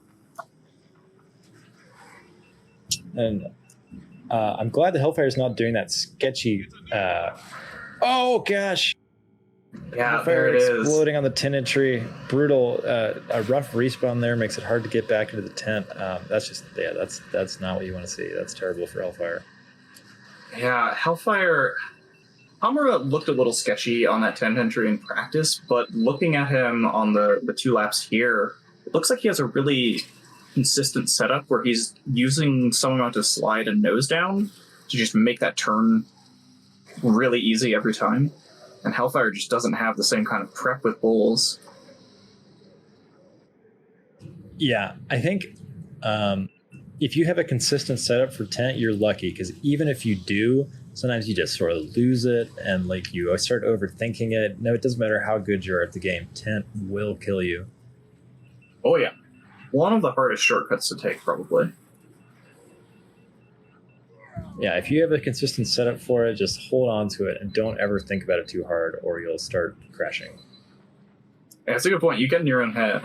And I'm glad the Hellfire is not doing that sketchy. Oh gosh! Yeah, Hellfire there it is. Exploding on the tent tree. Brutal. A rough respawn there makes it hard to get back into the tent. That's not what you want to see. That's terrible for Hellfire. Yeah, Hellfire. Hamra looked a little sketchy on that 10 entry in practice, but looking at him on the 2 laps here, it looks like he has a really consistent setup where he's using some amount of slide and nose down to just make that turn really easy every time. And Hellfire just doesn't have the same kind of prep with bulls. Yeah, I think if you have a consistent setup for tent, you're lucky, because even if you do, sometimes you just sort of lose it and like you start overthinking it. No, it doesn't matter how good you are at the game. Tent will kill you. Oh yeah. One of the hardest shortcuts to take, probably. Yeah, if you have a consistent setup for it, just hold on to it and don't ever think about it too hard or you'll start crashing. Yeah, that's a good point. You get in your own head.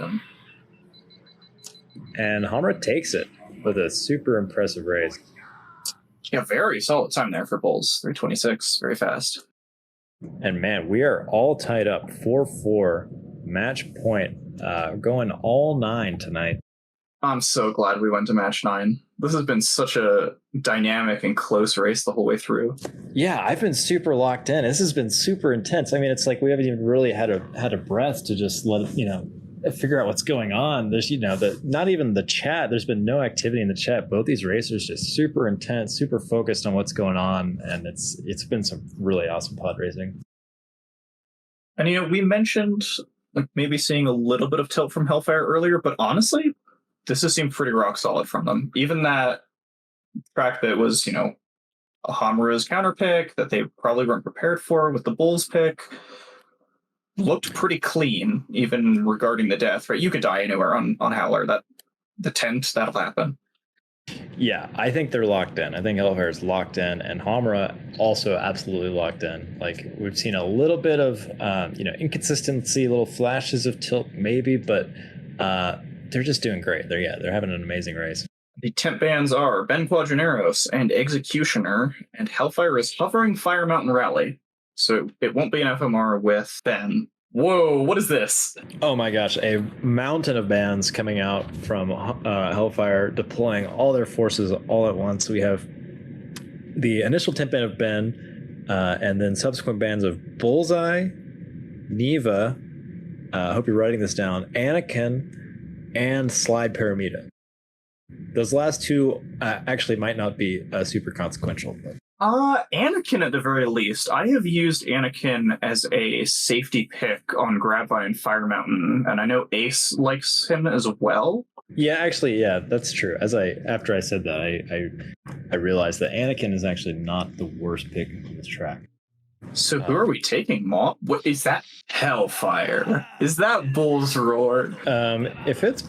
And Hamra takes it with a super impressive race. Yeah, very solid time there for bulls. 326, very fast. And man, we are all tied up 4-4, match point, going all 9 tonight. I'm so glad we went to match 9. This has been such a dynamic and close race the whole way through. Yeah, I've been super locked in. This has been super intense. I mean, it's like we haven't even really had a breath to just figure out what's going on. There's, not even the chat. There's been no activity in the chat. Both these racers just super intense, super focused on what's going on, and it's been some really awesome pod racing. And we mentioned like maybe seeing a little bit of tilt from Hellfire earlier, but honestly, this has seemed pretty rock solid from them. Even that track that was, a Hamra's counter pick that they probably weren't prepared for with the Bulls pick looked pretty clean, even regarding the death, right? You could die anywhere on Howler. The tent, that'll happen. Yeah, I think they're locked in. I think Hellfire is locked in, and Hamra also absolutely locked in. Like, we've seen a little bit of, inconsistency, little flashes of tilt maybe, but they're just doing great. They're having an amazing race. The temp bans are Ben Quadraneros and Executioner, and Hellfire is hovering Fire Mountain Rally. So it won't be an FMR with Ben. Whoa, what is this? Oh my gosh, a mountain of bans coming out from Hellfire, deploying all their forces all at once. We have the initial temp ban of Ben, and then subsequent bans of Bullseye, Neva, I hope you're writing this down, Anakin, and Slide Paramita. Those last two actually might not be super consequential. But. Anakin at the very least. I have used Anakin as a safety pick on Grabby and Fire Mountain, and I know Ace likes him as well. Yeah, actually, yeah, that's true. After I said that, I realized that Anakin is actually not the worst pick on this track. So who are we taking, Ma? What is that? Hellfire. Is that Bull's Roar? If it's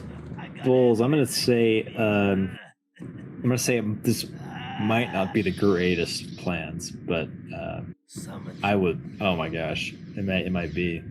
Bulls, I'm gonna say this might not be the greatest plans, but I would. Oh my gosh, it might be.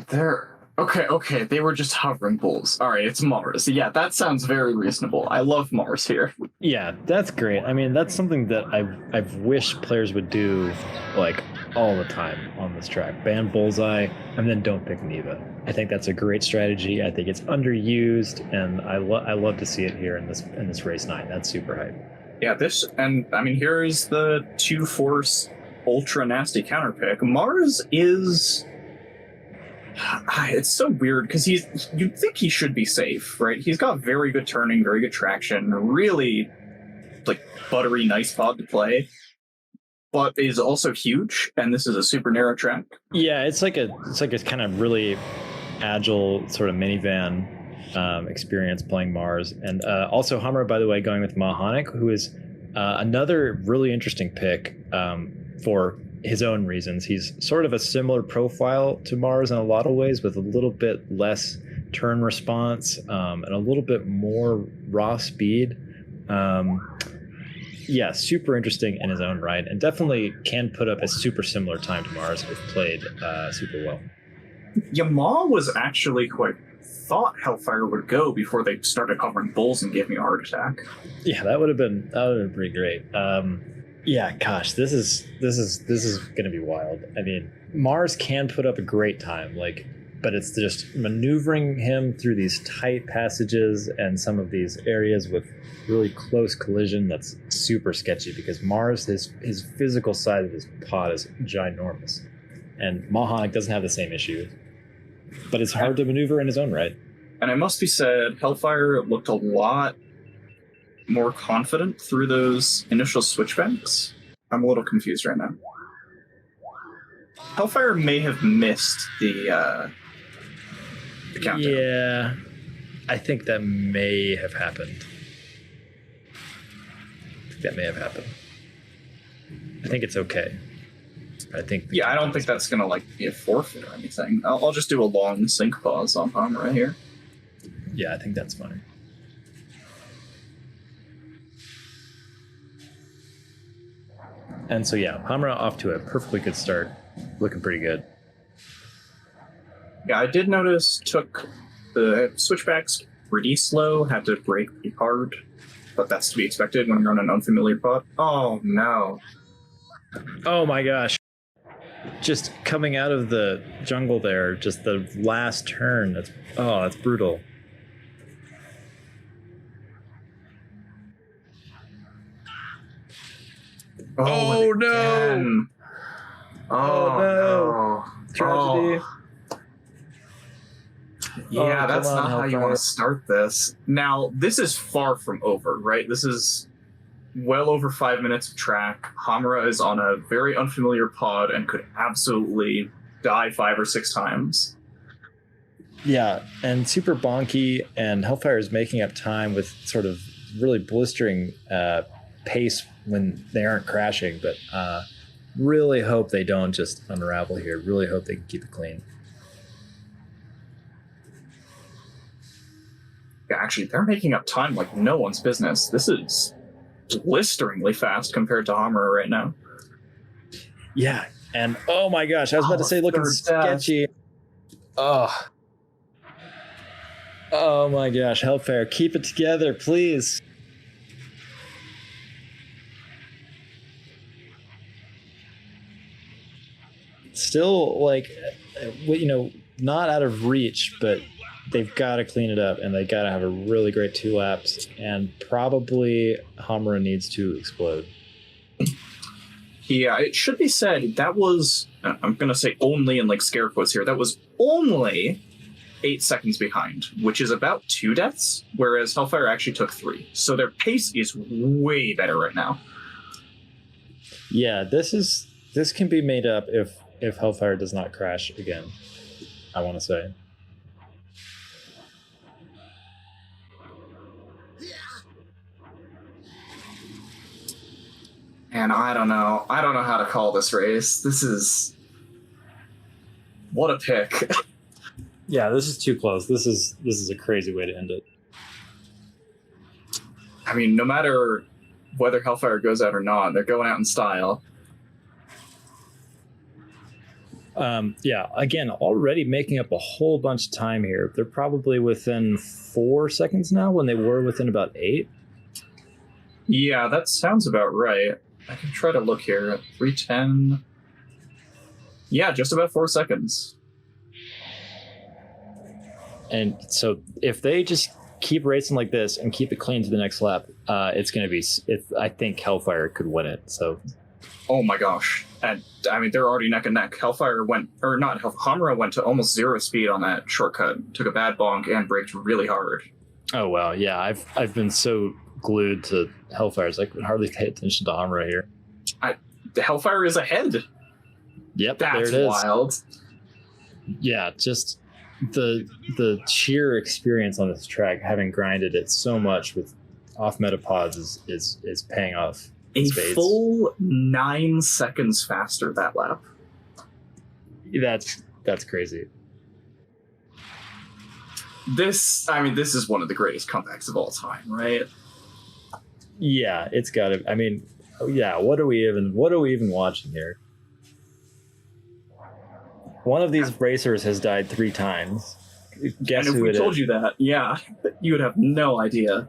They're okay. They were just hovering Bulls. All right, it's Mars. Yeah, that sounds very reasonable. I love Mars here. Yeah, that's great. I mean, that's something that I've wished players would do, like all the time on this track. Ban Bullseye and then don't pick Neva. I think that's a great strategy. I think it's underused, and I love to see it here in this race 9. That's super hype. Yeah, here is the 2-force ultra nasty counter pick. Mars is. It's so weird because you'd think he should be safe, right? He's got very good turning, very good traction, really like buttery, nice pod to play, but is also huge. And this is a super narrow track. Yeah, it's like a kind of really agile sort of minivan experience playing Mars, and also Hamra, by the way, going with Mahonic, who is another really interesting pick for his own reasons. He's sort of a similar profile to Mars in a lot of ways, with a little bit less turn response and a little bit more raw speed. Yeah, super interesting in his own right, and definitely can put up a super similar time to Mars if played super well. Yamal was actually quite thought Hellfire would go before they started covering Bulls and gave me a heart attack. Yeah, that would have been pretty great. Yeah, gosh, this is going to be wild. I mean, Mars can put up a great time, but it's just maneuvering him through these tight passages and some of these areas with really close collision that's super sketchy, because Mars, his physical side of his pod is ginormous, and Mahonic doesn't have the same issue, but it's hard to maneuver in his own right. And it must be said, Hellfire looked a lot more confident through those initial switchbacks. I'm a little confused right now. Hellfire may have missed the countdown. Yeah, I think that may have happened. I think it's okay. I don't think that's gonna be a forfeit or anything. I'll just do a long sync pause on Hamra here. Yeah, I think that's fine. And so yeah, Hamra off to a perfectly good start, looking pretty good. Yeah, I did notice took the switchbacks pretty slow, had to brake pretty hard, but that's to be expected when you're on an unfamiliar pod. Oh no. Oh my gosh. Just coming out of the jungle there, just the last turn, that's brutal. Oh no! Oh no! Tragedy. Yeah, that's not how you want to start this. Now, this is far from over, right? This is well over 5 minutes of track. Hamra is on a very unfamiliar pod and could absolutely die 5 or 6 times. Yeah, and super bonky, and Hellfire is making up time with sort of really blistering pace when they aren't crashing, but really hope they don't just unravel here. Really hope they can keep it clean. Yeah, actually, they're making up time like no one's business. This is blisteringly fast compared to Hamra right now. Yeah, and oh my gosh, I was about to say looking sketchy. Oh. Oh my gosh, Hellfire, keep it together, please. Still, like, not out of reach, but they've got to clean it up, and they got to have a really great 2 laps, and probably Hamura needs to explode. Yeah, it should be said that was, I'm going to say only in like scare quotes here, that was only 8 seconds behind, which is about 2 deaths, whereas Hellfire actually took 3. So their pace is way better right now. Yeah, this can be made up if Hellfire does not crash again, I want to say. And I don't know how to call this race. This is... What a pick. Yeah, this is too close. This is a crazy way to end it. I mean, no matter whether Hellfire goes out or not, they're going out in style. Yeah, again, already making up a whole bunch of time here. They're probably within 4 seconds now when they were within about 8. Yeah, that sounds about right. I can try to look here at 3:10. Yeah, just about 4 seconds. And so if they just keep racing like this and keep it clean to the next lap, it's going to be... I think Hellfire could win it, so... Oh my gosh. And I mean, they're already neck and neck. Hellfire went, or not, Hamura went to almost 0 speed on that shortcut, took a bad bonk, and braked really hard. Oh, wow. Yeah, I've been so glued to Hellfires. I could hardly pay attention to Hamura here. The Hellfire is ahead. Yep, That's there it is. Wild. Yeah, just the sheer experience on this track, having grinded it so much with off-meta pods is paying off. A Spades. full 9 seconds faster that lap. That's crazy. This is one of the greatest comebacks of all time, right? Yeah, it's got to. I mean, yeah. What are we even watching here? One of these racers has died 3 times. Guess and if who we it told is? you that, yeah, you would have no idea.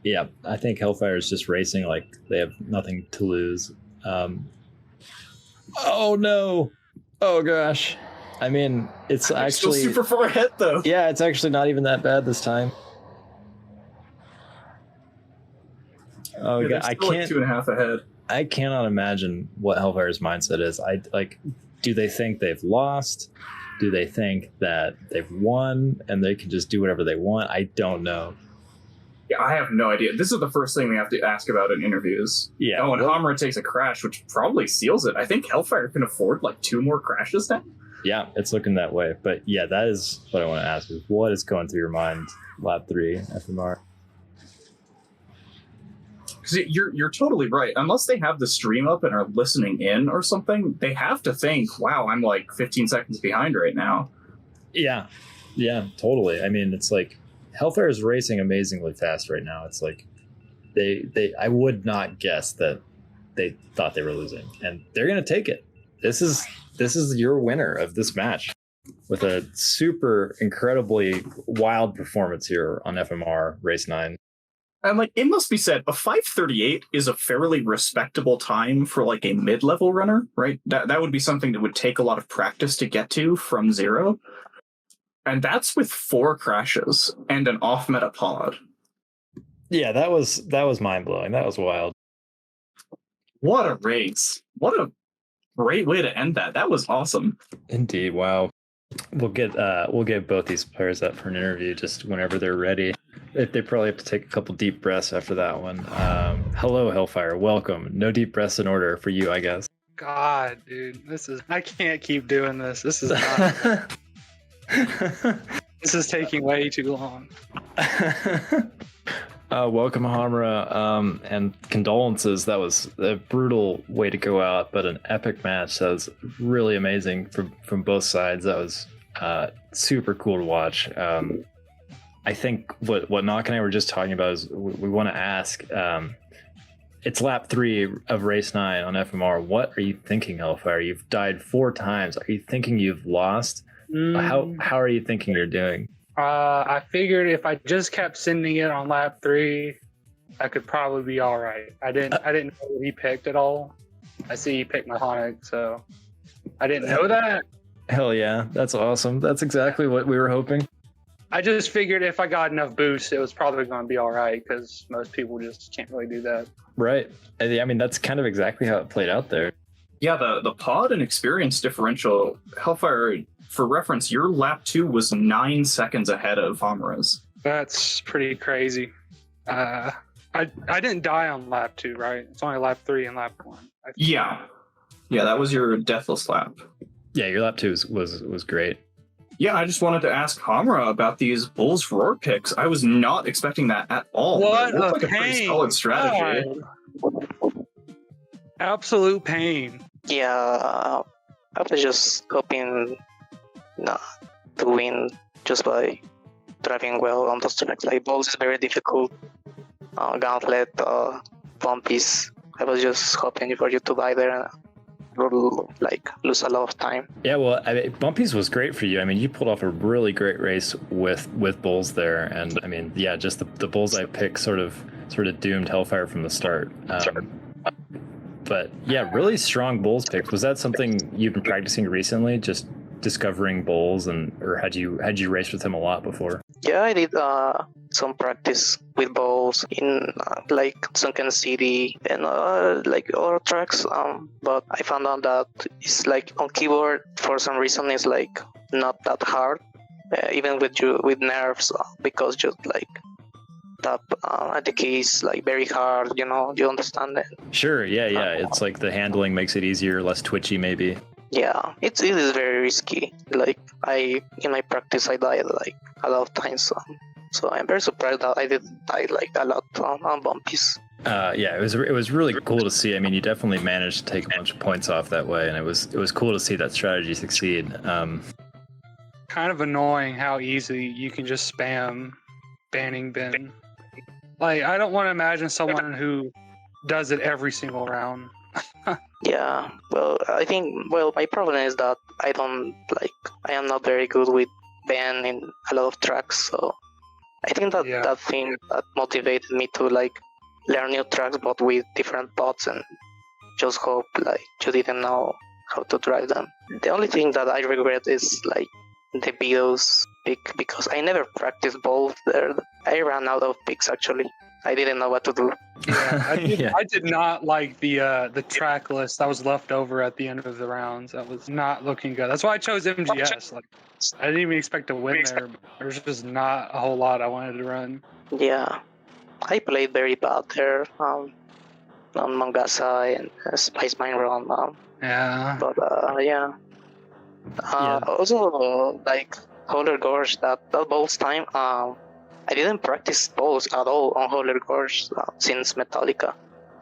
Yeah, I think Hellfire is just racing like they have nothing to lose. Oh no! Oh gosh! I mean, it's actually still super far ahead though. Yeah, it's actually not even that bad this time. Oh Yeah, god, I still can't. like 2.5 ahead. I cannot imagine what Hellfire's mindset is. Do they think they've lost? Do they think that they've won and they can just do whatever they want? I don't know. Yeah, I have no idea. This is the first thing we have to ask about in interviews. Yeah. Oh, and Hamura takes a crash, which probably seals it. I think Hellfire can afford like 2 more crashes now. Yeah, it's looking that way. But yeah, that is what I want to ask is what is going through your mind lap 3 FMR? Because you're totally right. Unless they have the stream up and are listening in or something, they have to think, wow, I'm like 15 seconds behind right now. Yeah, totally. I mean, it's like Hellfire is racing amazingly fast right now. It's like I would not guess that they thought they were losing, and they're gonna take it. This is your winner of this match with a super incredibly wild performance here on FMR Race 9. And like, it must be said, a 5:38 is a fairly respectable time for like a mid-level runner, right? That would be something that would take a lot of practice to get to from 0. And that's with 4 crashes and an off-meta pod. Yeah, that was mind-blowing. That was wild. What a race. What a great way to end that. That was awesome. Indeed, wow. We'll get both these players up for an interview just whenever they're ready. They probably have to take a couple deep breaths after that one. Hello, Hellfire. Welcome. No deep breaths in order for you, I guess. God, dude, I can't keep doing this. This is not. This is taking way too long. Welcome, Hamura, and condolences. That was a brutal way to go out, but an epic match. That was really amazing from both sides. That was super cool to watch. I think what Knock and I were just talking about is we want to ask it's lap 3 of race 9 on FMR. What are you thinking, Hellfire? You've died 4 times. Are you thinking you've lost? How are you thinking you're doing? I figured if I just kept sending it on lap 3, I could probably be all right. I didn't know what he picked at all. I see he picked Mahonic, so I didn't know that. Hell yeah, that's awesome. That's exactly what we were hoping. I just figured if I got enough boost, it was probably going to be all right because most people just can't really do that. Right. I mean, that's kind of exactly how it played out there. Yeah, the pod and experience differential, Hellfire, for reference, your lap 2 was 9 seconds ahead of Hamura's. That's pretty crazy. I didn't die on lap 2, right? It's only lap 3 and lap 1. Yeah, that was your deathless lap. Yeah, your lap 2 was great. Yeah, I just wanted to ask Hamura about these Bulls Roar picks. I was not expecting that at all. What it looked a like a pretty solid strategy. God. Absolute pain. Yeah, I was just hoping to win just by driving well on those tracks. Like, Bulls is very difficult. Gauntlet, Bumpies. I was just hoping for you to buy there and lose a lot of time. Yeah, well, Bumpies was great for you. I mean, you pulled off a really great race with Bulls there, and I mean, yeah, just the Bulls I picked sort of doomed Hellfire from the start. But yeah, really strong Bulls pick. Was that something you've been practicing recently? Just discovering Bulls, or had you raced with him a lot before? Yeah, I did some practice with Bulls in Sunken City and other tracks. But I found out that it's on keyboard for some reason it's not that hard, even with nerves, because just tap at the keys very hard. You understand it? Sure. Yeah. It's like the handling makes it easier, less twitchy, maybe. Yeah, it is very risky. In my practice, I died a lot of times. So I'm very surprised that I didn't die a lot on Bumpies. Yeah, it was really cool to see. I mean, you definitely managed to take a bunch of points off that way, and it was cool to see that strategy succeed. Kind of annoying how easy you can just spam banning bin. I don't want to imagine someone who does it every single round. Yeah, I think my problem is that I am not very good with ban in a lot of tracks, so I think that thing that motivated me to learn new tracks but with different bots and just hope you didn't know how to drive them. The only thing that I regret is the Beatles pick, because I never practiced both there. I ran out of picks actually. I didn't know what to do. Yeah, I did not like the track list that was left over at the end of the rounds. That was not looking good. That's why I chose MGS. I didn't even expect to win there. But there's just not a whole lot I wanted to run. Yeah, I played very bad there on Mangasa and Spice Mine Run. Yeah. But yeah. Also, Holler Gorge, that Bolts time, I didn't practice Bolts at all on Holler Gorge since Metallica.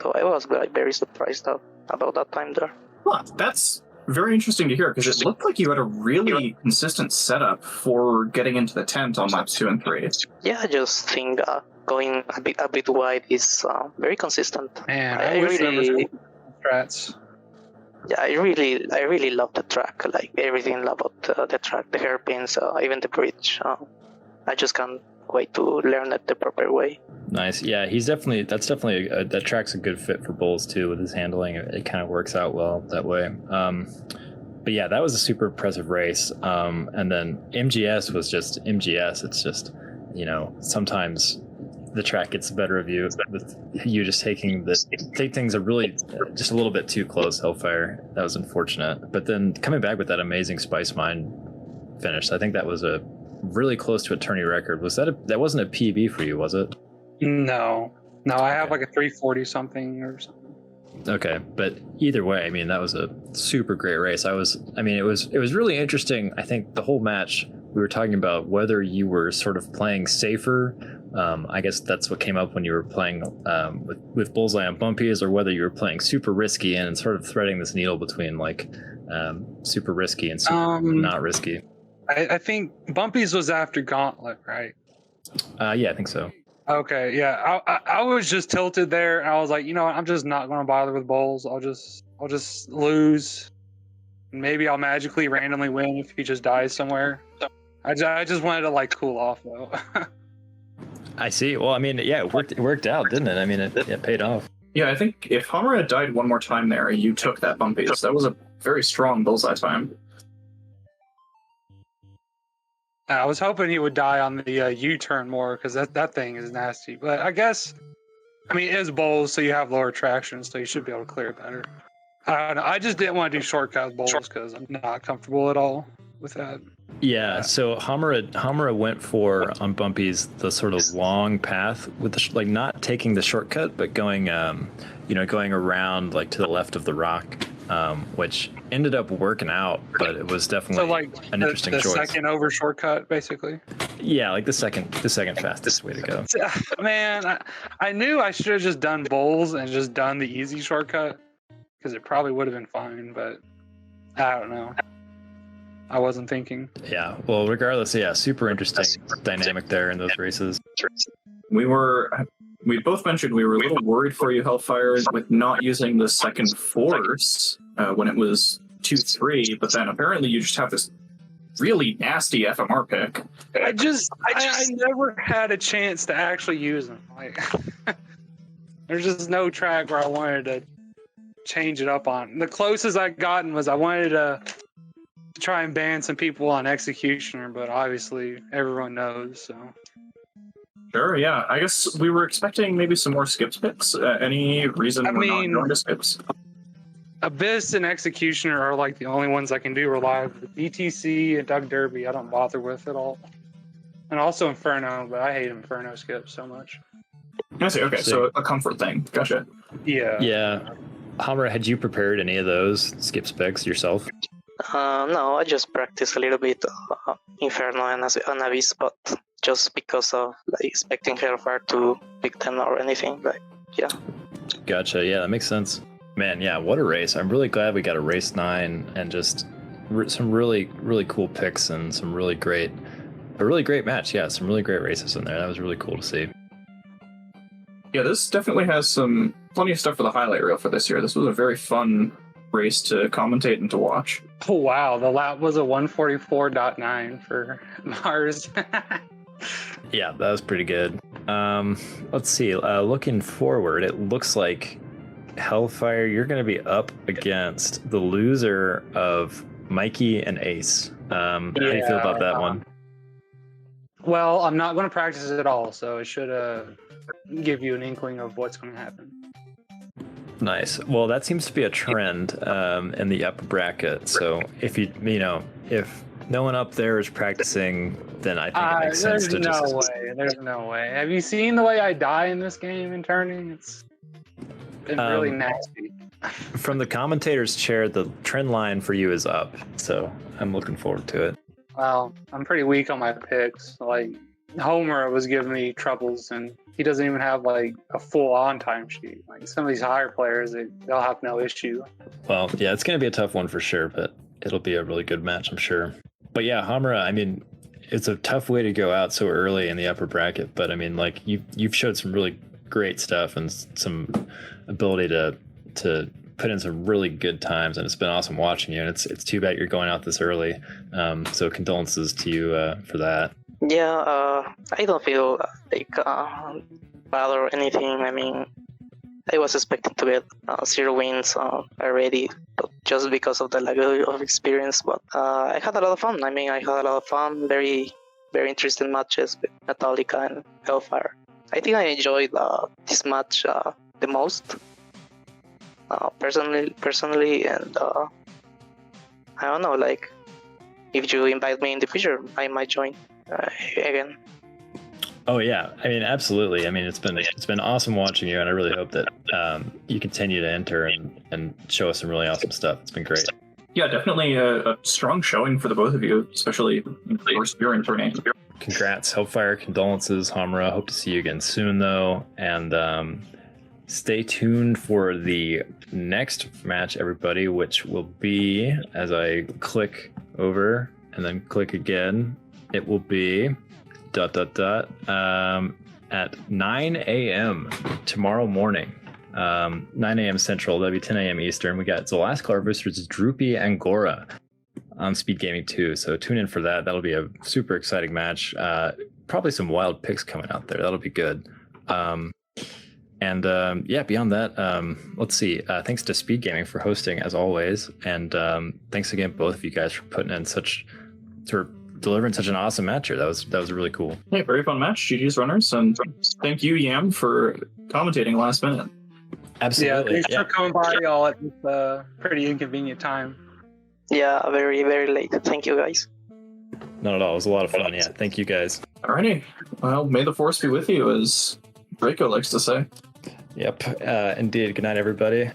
So I was very surprised about that time there. Huh, that's very interesting to hear, because it looked like you had a really consistent setup for getting into the tent on laps 2 and 3. Yeah, I just think going a bit wide is very consistent. Man, I wish there was strats. Yeah, I really love the track. Everything about the track, the hairpins, even the bridge. I just can't wait to learn it the proper way. Nice. Yeah, that track's a good fit for Bulls too with his handling. It kind of works out well that way. But yeah, that was a super impressive race. And then MGS was just MGS. It's just, sometimes the track gets the better of you with you just take things are really just a little bit too close. Hellfire, that was unfortunate. But then coming back with that amazing Spice Mine finish, I think that was a really close to a tourney record. That wasn't a PB for you, was it? No, I have a 340 something or something. Okay, but either way, I mean, that was a super great race. It was really interesting. I think the whole match we were talking about whether you were sort of playing safer. I guess that's what came up when you were playing with Bullseye on Bumpies, or whether you were playing super risky and sort of threading this needle between super risky and super not risky. I think Bumpies was after Gauntlet, right? Yeah, I think so. Okay, yeah, I was just tilted there, and I was like, you know what, I'm just not going to bother with bowls. I'll just lose. Maybe I'll magically randomly win if he just dies somewhere. I just wanted to like cool off though. I see. Well, I mean, yeah, it worked out, didn't it? I mean, it paid off. Yeah, I think if Hamura had died one more time there, you took that bumpies. That was a very strong bullseye time. I was hoping he would die on the U-turn more because that thing is nasty. But I guess, I mean, it is bowls, so you have lower traction, so you should be able to clear it better. I don't know. I just didn't want to do shortcut bowls because I'm not comfortable at all with that. Yeah, so Hamura went for on bumpies the sort of long path with the like not taking the shortcut, but going going around like to the left of the rock, which ended up working out, but it was definitely an interesting choice. The second over shortcut, basically. Yeah, like the second fastest way to go. Man, I knew I should have just done bowls and just done the easy shortcut because it probably would have been fine, but I don't know. I wasn't thinking. Yeah, well, regardless, yeah, super interesting dynamic there in those races. We both mentioned we were a little worried for you, Hellfire, with not using the second force when it was 2-3, but then apparently you just have this really nasty FMR pick. I never had a chance to actually use them. Like, there's just no track where I wanted to change it up on. The closest I gotten was I wanted to try and ban some people on Executioner, but obviously everyone knows, so. Sure, yeah. I guess we were expecting maybe some more skips picks. Any reason we're not going to skips? Abyss and Executioner are like the only ones I can do reliably. BTC and Doug Derby I don't bother with at all. And also Inferno, but I hate Inferno skips so much. I see, okay, so a comfort thing. Gotcha. Yeah. Yeah. Hamura, had you prepared any of those skip specs yourself? No, I just practiced a little bit Inferno and Abyss, but just because of expecting Hellfire to pick them or anything, yeah. Gotcha, yeah, that makes sense. Man, yeah, what a race. I'm really glad we got a race 9 and just some really, really cool picks and a really great match. Yeah, some really great races in there. That was really cool to see. Yeah, this definitely has plenty of stuff for the highlight reel for this year. This was a very fun race to commentate and to watch. Oh, wow. The lap was a 144.9 for Mars. Yeah, that was pretty good. Let's see. Looking forward, it looks like Hellfire, you're going to be up against the loser of Mikey and Ace. How do you feel about that one? Well, I'm not going to practice it at all, so it should give you an inkling of what's going to happen. Nice. Well, that seems to be a trend in the upper bracket. So if if no one up there is practicing, then I think it makes sense to just... There's no way. Have you seen the way I die in this game in turning? It's been really nasty. From the commentator's chair, the trend line for you is up. So I'm looking forward to it. Well, I'm pretty weak on my picks. Like, Homer was giving me troubles, and he doesn't even have like a full on time sheet. Like some of these higher players, they'll have no issue. Well, yeah, it's going to be a tough one for sure, but it'll be a really good match, I'm sure. But yeah, Hamura, I mean, it's a tough way to go out so early in the upper bracket, but I mean, like you've showed some really great stuff and some ability to put in some really good times, and it's been awesome watching you. And it's too bad you're going out this early. So condolences to you for that. Yeah, I don't feel like bad or anything. I mean, I was expecting to get 0 wins already, but just because of the lack of experience. But I had a lot of fun. I mean, I had a lot of fun. Very, very interesting matches with Metallica and Hellfire. I think I enjoyed this match the most, personally, and I don't know. Like, if you invite me in the future, I might join again. Oh yeah, I mean, absolutely. I mean, it's been awesome watching you, and I really hope that you continue to enter and show us some really awesome stuff. It's been great. Yeah, definitely a strong showing for the both of you, especially in the first year in turning. Congrats, Hellfire. Condolences, Hamura. Hope to see you again soon, though, and stay tuned for the next match, everybody, which will be, as I click over and then click again, it will be ... at 9 a.m. tomorrow morning. 9 a.m. Central, that'll be 10 a.m. Eastern. We got Zalaskar versus Droopy Angora on Speed Gaming 2. So tune in for that. That'll be a super exciting match. Probably some wild picks coming out there. That'll be good. Beyond that, let's see. Thanks to Speed Gaming for hosting as always. And thanks again, both of you guys, for putting in delivering such an awesome match here. That was really cool. Hey, very fun match, GG's runners. And thank you, Yam, for commentating last minute. Absolutely. Yeah, thanks for coming by y'all at this pretty inconvenient time. Yeah, very, very late. Thank you, guys. Not at all. It was a lot of fun. Yeah, thank you guys. Alrighty. Well, may the force be with you, as Draco likes to say. Yep. Indeed. Good night, everybody.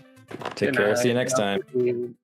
Take care. See you next time.